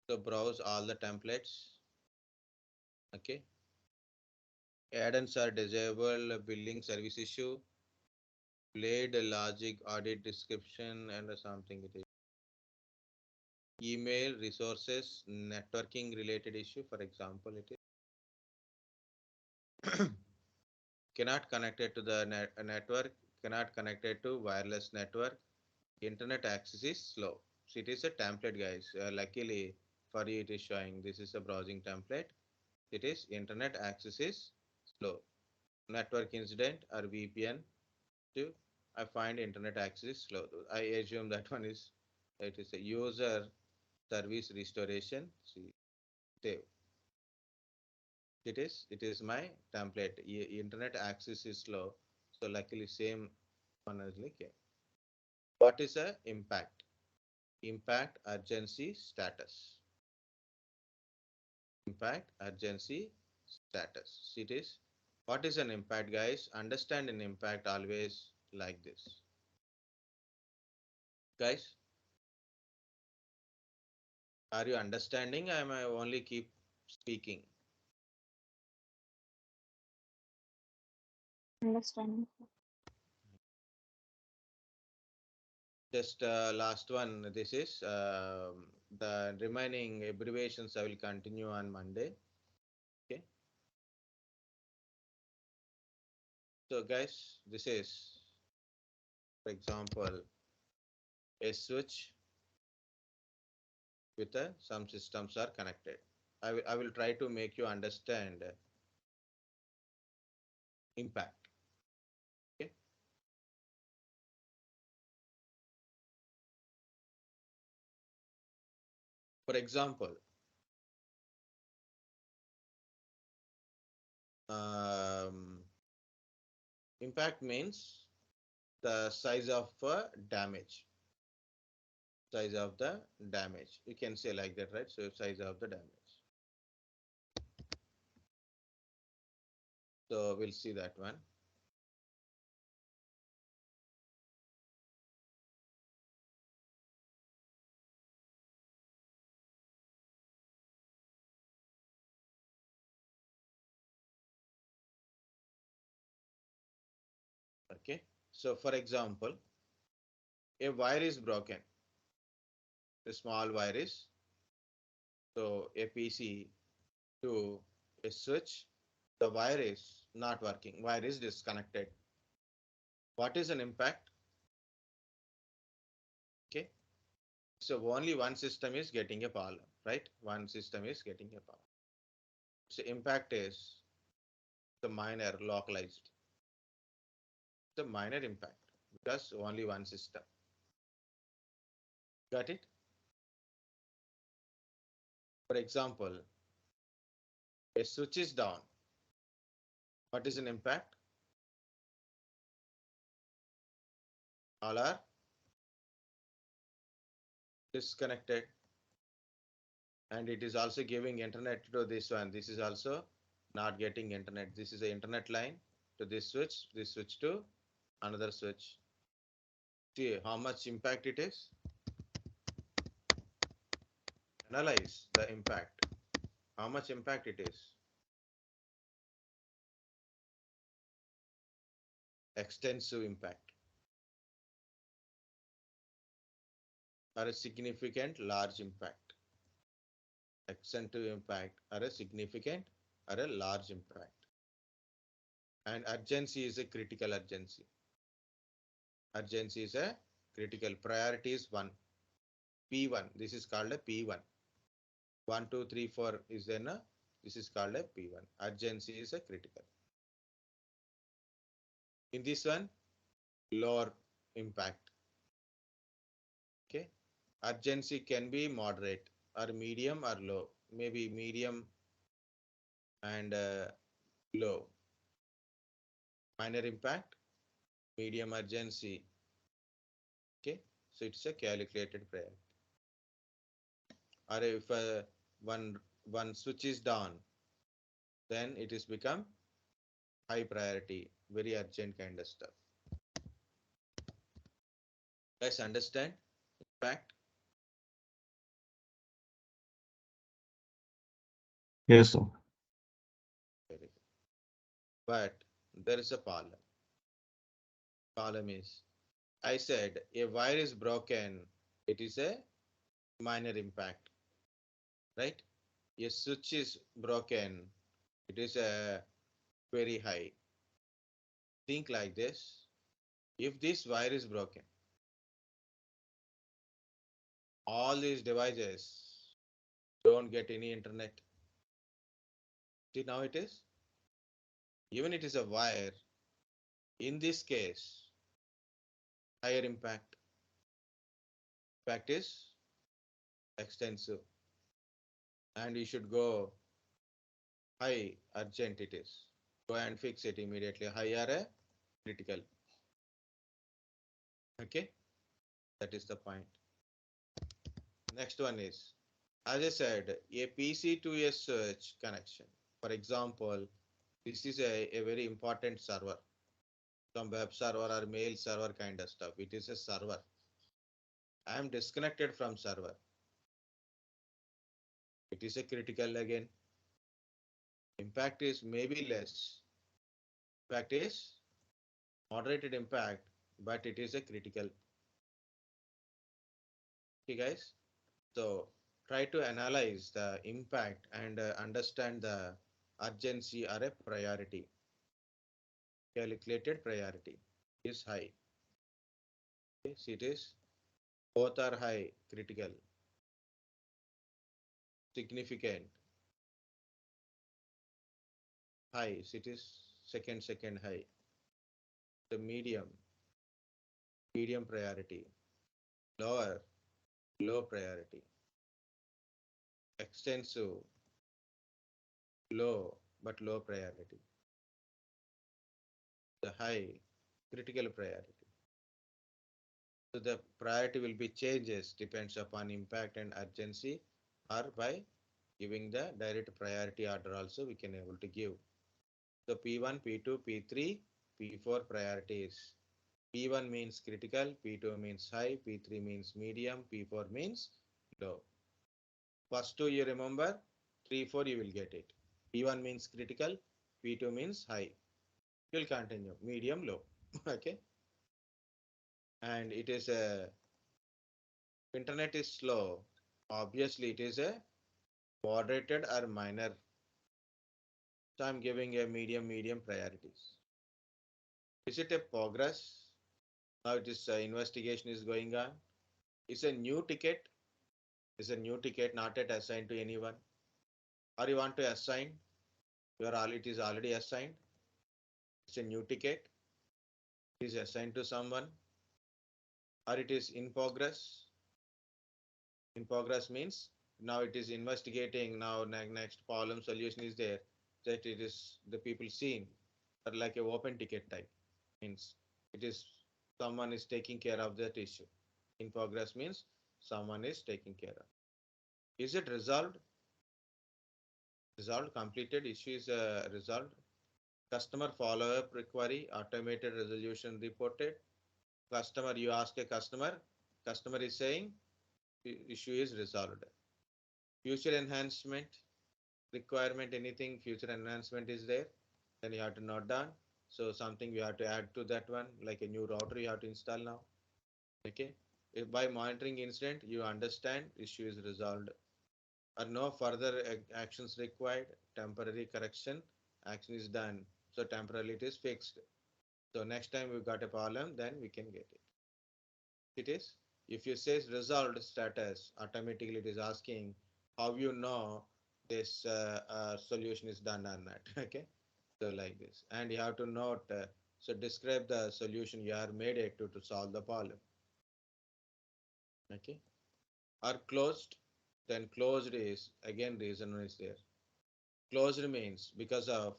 So browse all the templates. Okay. Add-ons are disabled, billing service issue, blade logic audit description, and something it is. Email resources, networking related issue, for example, it is cannot connect it to the network, cannot connect it to wireless network, internet access is slow. So it is a template, guys. Luckily for you, it is showing this is a browsing template. It is internet access is slow. Network incident or VPN to I find internet access is slow. I assume that one is it is a user service restoration. See, save. It is my template. Internet access is slow. So luckily same one as like what is a impact? Impact urgency status. Impact urgency status. It is what is an impact, guys? Understand an impact always like this. Guys, are you understanding? Am I only keep speaking? Understanding. Just last one. This is the remaining abbreviations. I will continue on Monday. Okay. So guys, this is, for example, a switch with some systems are connected. I will try to make you understand impact. Okay. For example, um, impact means the size of damage. Size of the damage. You can say like that, right? So size of the damage. So we'll see that one. Okay. So for example, a wire is broken. A small wire is so a PC to a switch. The wire is not working. Wire is disconnected. What is an impact? Okay. So only one system is getting a problem, right? One system is getting a problem. So impact is the minor localized. The minor impact because only one system. Got it? For example, a switch is down. What is an impact? All are disconnected. And it is also giving internet to this one. This is also not getting internet. This is the internet line to this switch to another switch. See how much impact it is. Analyze the impact. How much impact it is. Extensive impact. Or a significant large impact. Extensive impact or a significant or a large impact. And urgency is a critical urgency. Urgency is a critical. Priority is 1. P1. This is called a P1. 1, 2, 3, 4 is then a, this is called a P1. Urgency is a critical. In this one, lower impact. Okay. Urgency can be moderate or medium or low. Maybe medium and low. Minor impact, medium urgency. Okay. So it's a calculated priority. Or if one switch is down, then it is become high priority, very urgent kind of stuff. Guys, understand impact? Yes, sir. Very good. But there is a problem. Problem is, I said a wire is broken, it is a minor impact, right? A switch is broken, it is a very high. Think like this. If this wire is broken, all these devices don't get any internet. See now it is? Even it is a wire, in this case, higher impact. Impact is extensive. And you should go high, urgent it is. Go and fix it immediately. High or a critical. Okay, that is the point. Next one is, as I said, a PC to a switch connection. For example, this is a very important server, some web server or mail server kind of stuff. It is a server. I am disconnected from server. It is a critical again. Impact is maybe less. Impact is moderated impact, but it is a critical. Okay, guys. So try to analyze the impact and understand the urgency or a priority. Calculated priority is high. Yes, it is. Both are high, critical, significant, high. It is second high. The medium priority, lower, low priority, extensive, low but low priority, the high, critical priority. So the priority will be changes depends upon impact and urgency, or by giving the direct priority order also we can able to give. So P1, P2, P3, P4 priorities. P1 means critical, P2 means high, P3 means medium, P4 means low. First two you remember, 3, 4 you will get it. P1 means critical, P2 means high. You will continue, medium, low. Okay. And it is a, internet is slow. Obviously it is a moderated or minor. So I'm giving a medium priorities. Is it a progress? Now it is investigation is going on. It's a new ticket. It's a new ticket not yet assigned to anyone. Or you want to assign? It is already assigned. It's a new ticket. It is assigned to someone. Or it is in progress. In progress means now it is investigating. Now next problem solution is there. That it is the people seen. Or like a open ticket type means it is someone is taking care of that issue. In progress means someone is taking care of. Is it resolved? Resolved, completed, issue is resolved. Customer follow-up query, automated resolution reported. Customer, you ask a customer, customer is saying issue is resolved. Future enhancement, requirement, anything, future enhancement is there, then you have to note down. So something you have to add to that one, like a new router you have to install now. Okay. If by monitoring incident, you understand issue is resolved or no further actions required, temporary correction, action is done. So temporarily it is fixed. So next time we got a problem, then we can get it. It is, if you say resolved status, automatically it is asking how you know this solution is done or not. Okay. So like this, and you have to note, so describe the solution you are made it to solve the problem. Okay. Or closed, then closed is again reason is there. Closed means because of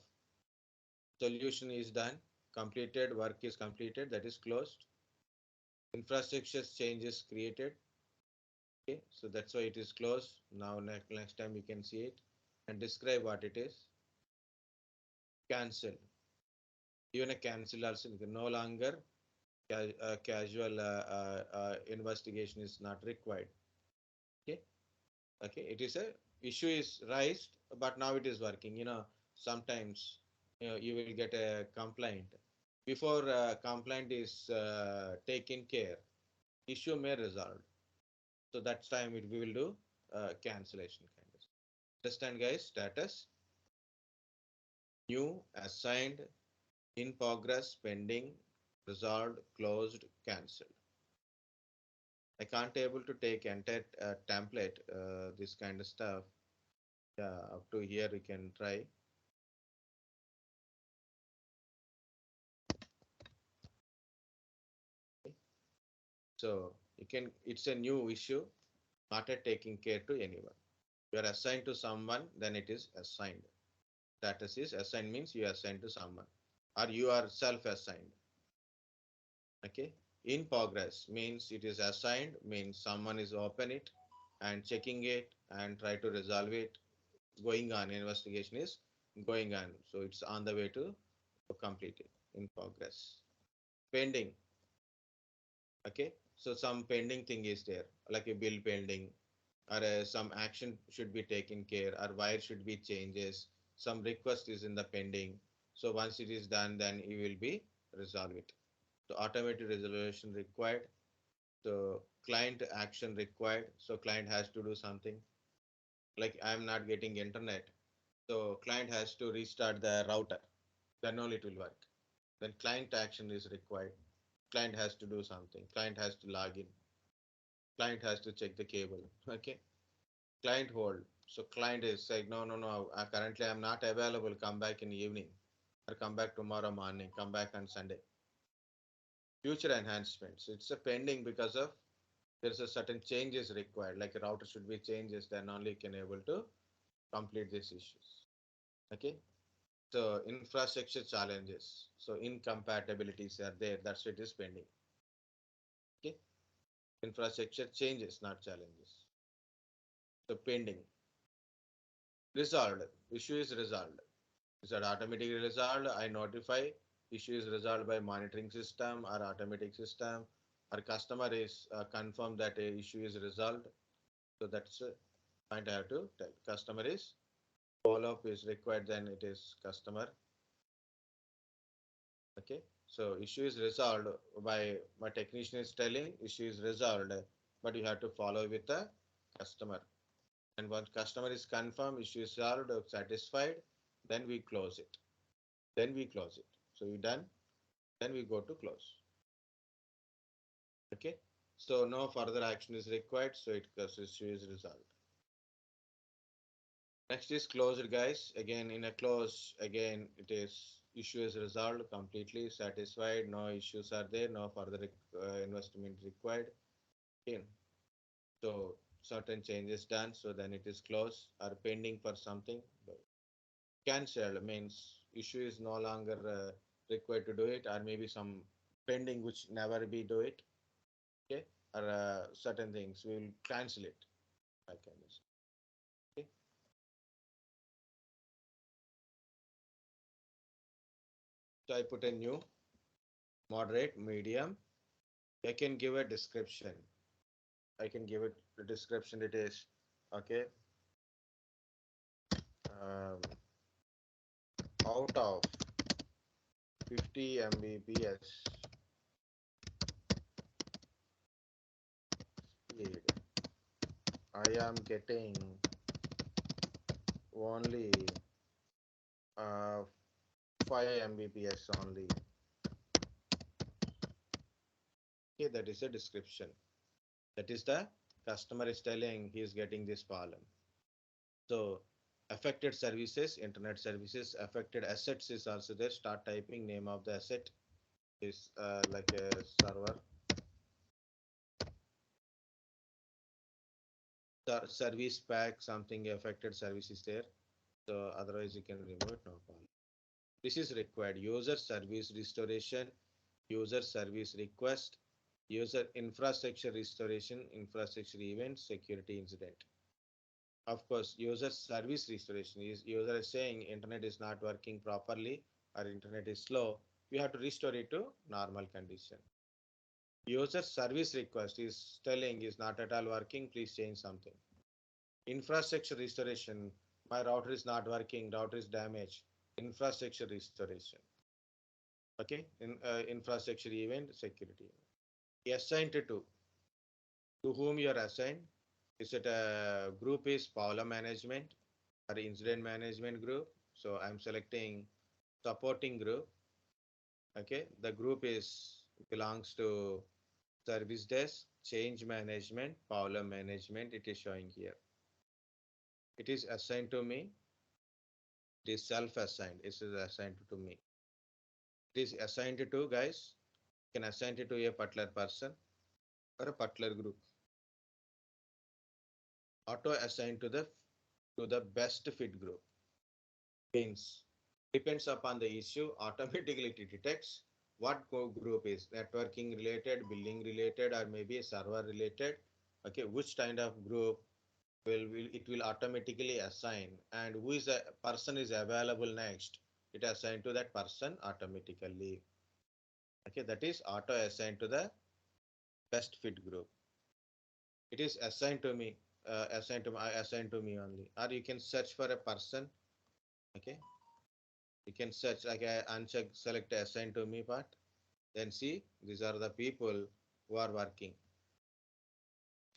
solution is done, completed, work is completed, that is closed. Infrastructure changes created. Okay, so that's why it is closed. Now next time we can see it and describe what it is. Cancel. Even a cancel also no longer casual investigation is not required. Okay, okay, it is a issue is raised, but now it is working. Sometimes you will get a complaint before complaint is taken care, issue may resolve. So that's time we will do cancellation kind of. Understand, guys? Status: new, assigned, in progress, pending, resolved, closed, cancelled. I can't able to take entire template, this kind of stuff. Yeah, up to here we can try. Okay. So you can, it's a new issue, not a taking care to anyone. You are assigned to someone, then it is assigned. Status is assigned means you are assigned to someone or you are self-assigned. Okay. In progress means it is assigned, means someone is open it and checking it and try to resolve it. Going on, investigation is going on. So it's on the way to complete it. In progress. Pending. Okay. So some pending thing is there, like a bill pending, or some action should be taken care, or wire should be changes. Some request is in the pending. So once it is done, then you will be resolve it. So automated resolution required. So client action required. So client has to do something. Like I am not getting internet. So client has to restart the router. Then only it will work. Then client action is required. Client has to do something. Client has to log in. Client has to check the cable. Okay. Client hold. So client is saying, no, no, no, currently I'm not available. Come back in the evening or come back tomorrow morning. Come back on Sunday. Future enhancements. It's a pending because of there's a certain changes required, like a router should be changes, then only can able to complete these issues. Okay. So infrastructure challenges. So incompatibilities are there. That's what is pending. Okay. Infrastructure changes, not challenges. So pending. Resolved. Issue is resolved. Is that automatically resolved? I notify issue is resolved by monitoring system or automatic system, or customer is confirmed that a issue is resolved. So that's a point I have to tell. Customer is follow up is required, then it is customer. Okay. So issue is resolved by my technician is telling issue is resolved, but you have to follow with the customer. And once customer is confirmed, issue is solved, satisfied, then we close it. Then we close it. So you done, then we go to close. Okay. So no further action is required. So it issue is resolved. Next is closed, guys. Again, in a close, again, it is issue is resolved, completely satisfied. No issues are there. No further investment required. Okay. So certain changes done. So then it is closed or pending for something. Cancelled means issue is no longer required to do it, or maybe some pending, which never be do it. Okay, or certain things we will cancel it. Like this. Okay. So I put a new moderate, medium. I can give a description. I can give it the description. It is okay. Um, out of 50 Mbps speed, I am getting only uh, 5 Mbps only. Okay, that is a description. That is the customer is telling he is getting this problem. So affected services, internet services, affected assets is also there. Start typing name of the asset is like a server. Service pack, something affected service is there. So otherwise you can remove it, no problem. This is required. User service restoration, user service request, user infrastructure restoration, infrastructure event, security incident. Of course, user service restoration is user is saying internet is not working properly or internet is slow. We have to restore it to normal condition. User service request is telling is not at all working. Please change something. Infrastructure restoration. My router is not working. Router is damaged. Infrastructure restoration. Okay. Infrastructure event, security. Assigned to whom you are assigned. Is it a group is problem management or incident management group? So I'm selecting supporting group. Okay, the group is belongs to service desk, change management, problem management. It is showing here. It is assigned to me. It is self-assigned. It is assigned to me. It is assigned to guys. You can assign it to a particular person or a particular group. Auto assigned to the best fit group. Means depends upon the issue. Automatically it detects what group is networking related, billing related, or maybe a server related. Okay, which kind of group will it will automatically assign, and who is a person is available next. It assign to that person automatically. Okay, that is auto assigned to the best fit group. It is assigned to me, assigned to me only. Or you can search for a person. Okay, you can search like I uncheck select assign to me part. Then see these are the people who are working.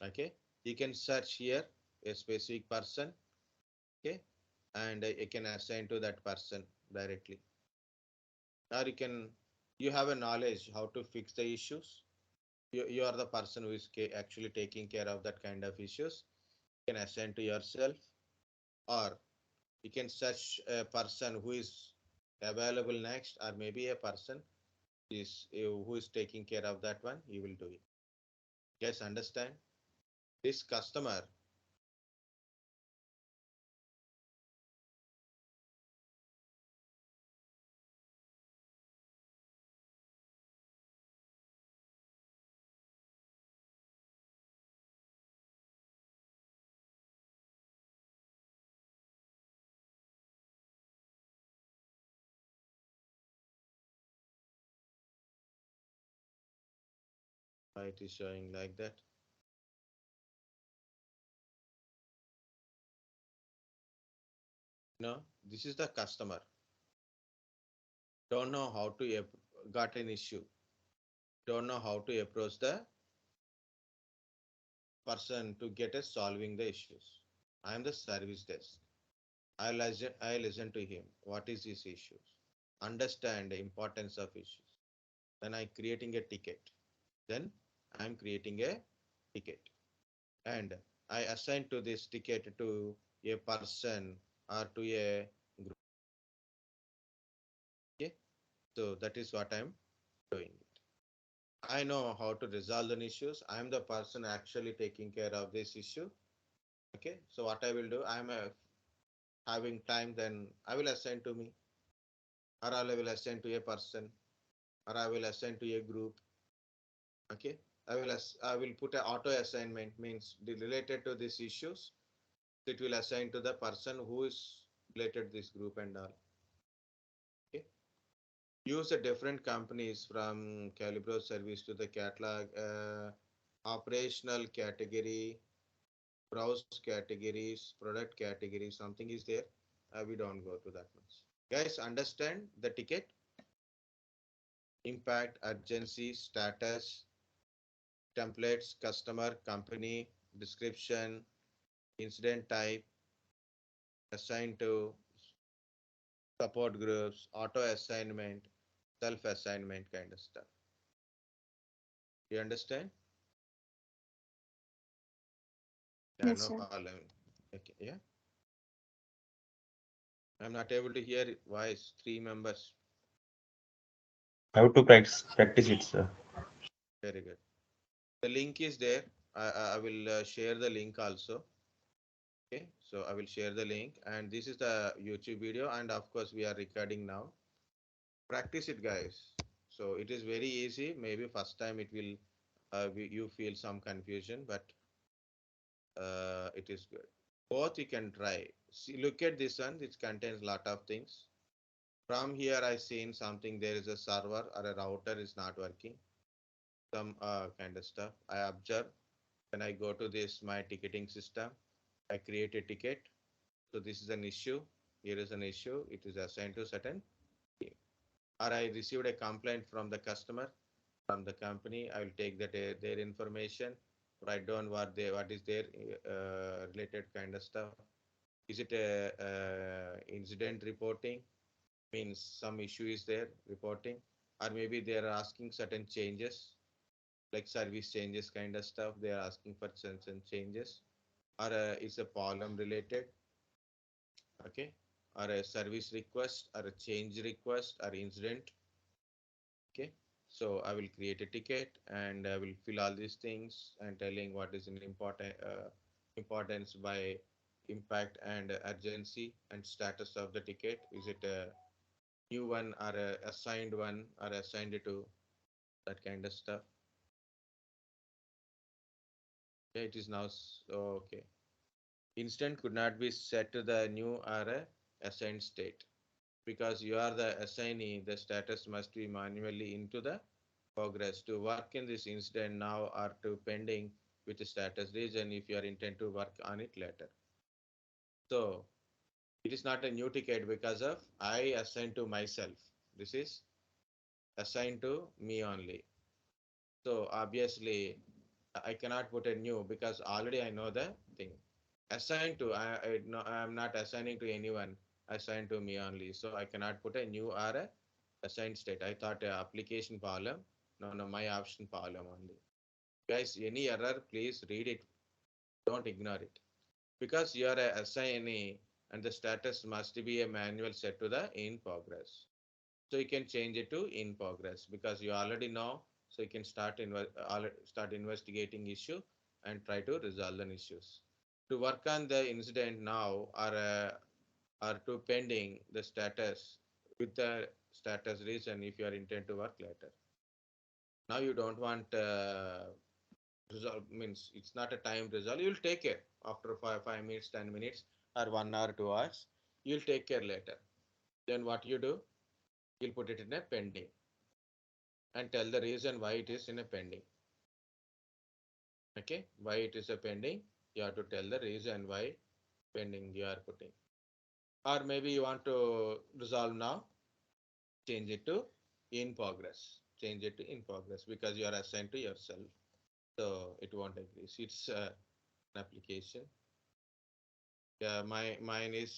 Okay, you can search here a specific person. Okay, and you can assign to that person directly. Or you have a knowledge how to fix the issues. You are the person who is actually taking care of that kind of issues. You can assign to yourself, or you can search a person who is available next, or maybe a person is who is taking care of that one. You will do it. Yes, understand? This customer it is showing like that. No, this is the customer. Don't know how to got an issue. Don't know how to approach the person to get us solving the issues. I am the service desk. I listen to him. What is his issues? Understand the importance of issues. Then I creating a ticket. Then I'm creating a ticket. And I assign to this ticket to a person or to a group. Okay. So that is what I'm doing it. I know how to resolve the issues. I'm the person actually taking care of this issue. Okay. So what I will do, I'm having time, then I will assign to me, or I will assign to a person. or I will assign to a group. Okay, I will put a auto assignment, means related to these issues. It will assign to the person who is related to this group and all. Okay, use the different companies from Calibro service to the catalog, operational category, browse categories, product categories, something is there. We don't go to that much. Guys, understand the ticket, impact, urgency, status, templates, customer, company, description, incident type, assign to, support groups, auto assignment, self assignment kind of stuff. You understand? Yeah, Yes, no sir. problem. Okay, yeah. I'm not able to hear voice. Three members. I have to practice it, sir. Very good. The link is there. I will share the link also. Okay, so I will share the link, and this is the YouTube video, and of course we are recording now. Practice it, guys. So it is very easy. Maybe first time it will you feel some confusion, but it is good. Both you can try. See, look at this one. It contains lot of things. From here, I seen something. There is a server or a router is not working. Some kind of stuff. I observe when I go to this my ticketing system. I create a ticket. So this is an issue. Here is an issue. It is assigned to certain team. Or I received a complaint from the customer, from the company. I will take that their information, write down what is their related kind of stuff. Is it a incident reporting? Means some issue is there reporting, or maybe they are asking certain changes, like service changes kind of stuff. They are asking for certain changes, or it's a problem related. Okay, or a service request, or a change request, or incident. Okay, so I will create a ticket and I will fill all these things and telling what is an importance by impact and urgency and status of the ticket. Is it a new one or a assigned one or assigned to that kind of stuff? Yeah, it is now okay. Instant could not be set to the new or a assigned state. Because you are the assignee, the status must be manually into the progress to work in this incident now or to pending with the status region if you are intent to work on it later. So it is not a new ticket because of I assigned to myself. This is assigned to me only. So obviously I cannot put a new because already I know the thing. Assigned to, I no, I'm not assigning to anyone, assigned to me only. So I cannot put a new or a assigned state. I thought application problem. No, no, my option problem only. Guys, any error, please read it. Don't ignore it. Because you are a assignee and the status must be a manual set to the in progress. So you can change it to in progress because you already know. So you can start investigating issue and try to resolve the issues. To work on the incident now or to pending the status with the status reason if you are intent to work later. Now you don't want resolve, means it's not a time resolve. You'll take care after 5 minutes, 10 minutes, or 1 hour, 2 hours. You'll take care later. Then what you do? You'll put it in a pending and tell the reason why it is in a pending. Okay, why it is a pending? You have to tell the reason why pending you are putting. Or maybe you want to resolve now, change it to in progress. Change it to in progress because you are assigned to yourself. So it won't agree. It's an application. Yeah, mine is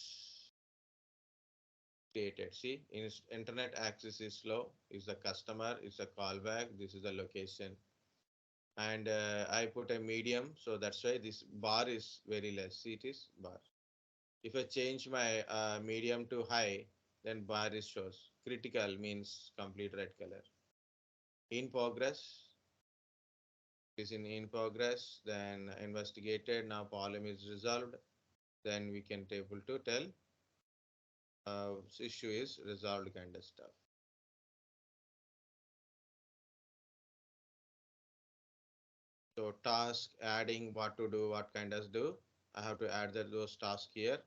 created. See, internet access is slow. Is the customer? Is a callback? This is the location. And I put a medium, so that's why this bar is very less. See, it is bar. If I change my medium to high, then bar is shows. Critical means complete red color. In progress is in progress. Then investigated. Now problem is resolved. Then we can able to tell issue is resolved kind of stuff. So task adding what to do, what kind of do. I have to add those tasks here.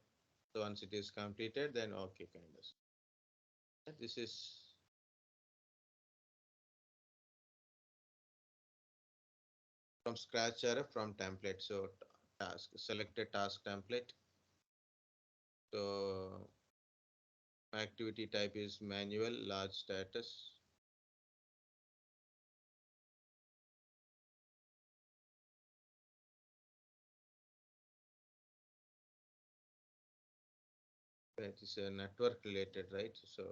So once it is completed, then okay, kind of. This is from scratch or from template. So task, select a task template. So activity type is manual, large status. That is a network related, right? So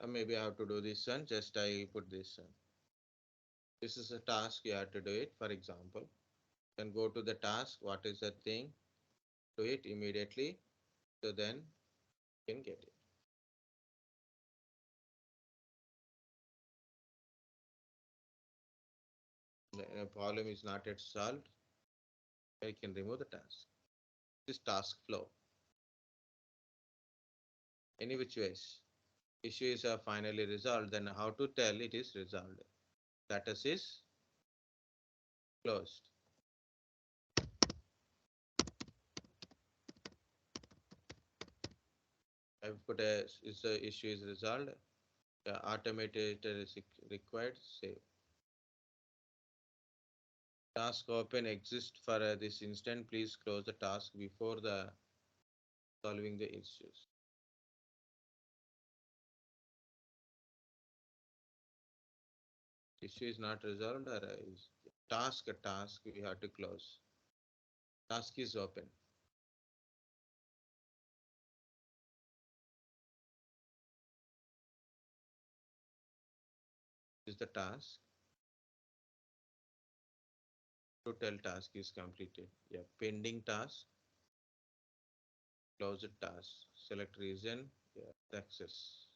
maybe I have to do this one. Just I put this one. This is a task you have to do it. For example, then go to the task. What is the thing? Do it immediately. So then you can get it. The problem is not yet solved. I can remove the task. This task flow. Any which ways. Issues are finally resolved. Then how to tell it is resolved? Status is closed. I've put a is the issue is resolved. The automated is required. Save. Task open exists for this instant. Please close the task before the solving the issues. Issue is not resolved or is task a task we have to close. Task is open. Is the task. Total task is completed. Yeah, pending task. Close the task. Select reason. Yeah, success.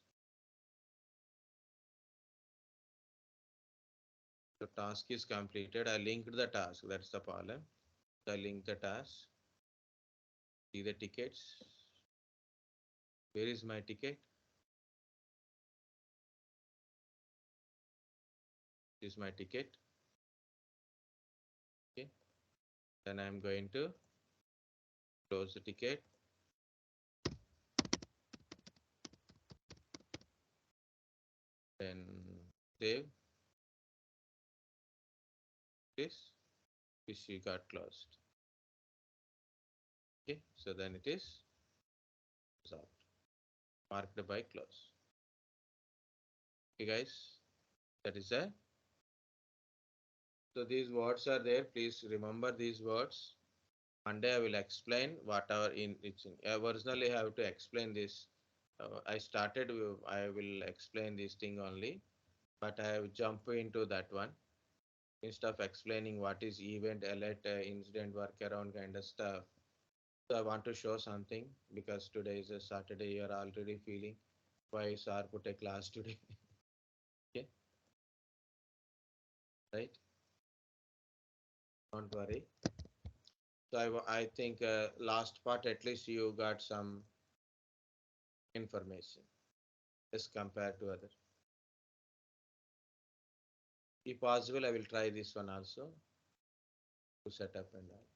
The task is completed. I linked the task. That's the problem. I link the task. See the tickets. Where is my ticket? This is my ticket. Okay. Then I'm going to close the ticket. Then save this. Issue got closed. Okay. So then it is resolved. Marked by close. Okay, guys. That is a. So these words are there. Please remember these words. Monday I will explain whatever in it's in. Originally I have to explain this. I started. I will explain this thing only, but I have jumped into that one instead of explaining what is event, alert, incident, workaround kind of stuff. So I want to show something because today is a Saturday. You are already feeling why sir put a class today. Okay, right? Don't worry. So I think last part at least you got some information as compared to other. If possible, I will try this one also to set up and all.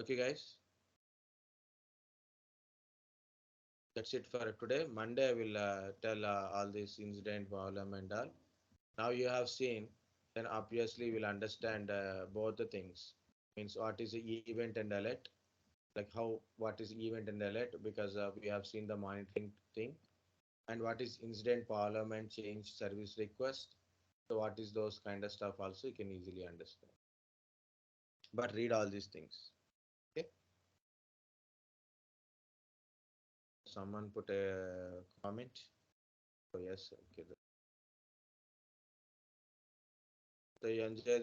Okay, guys. That's it for today. Monday, I will tell all this incident, problem, and all. Now you have seen, then obviously you will understand both the things. Means what is the event and alert, like how what is event and alert because we have seen the monitoring thing, and what is incident, problem, and change service request. So what is those kind of stuff also you can easily understand. But read all these things. Okay. Someone put a comment. Oh yes. Okay. So you enjoy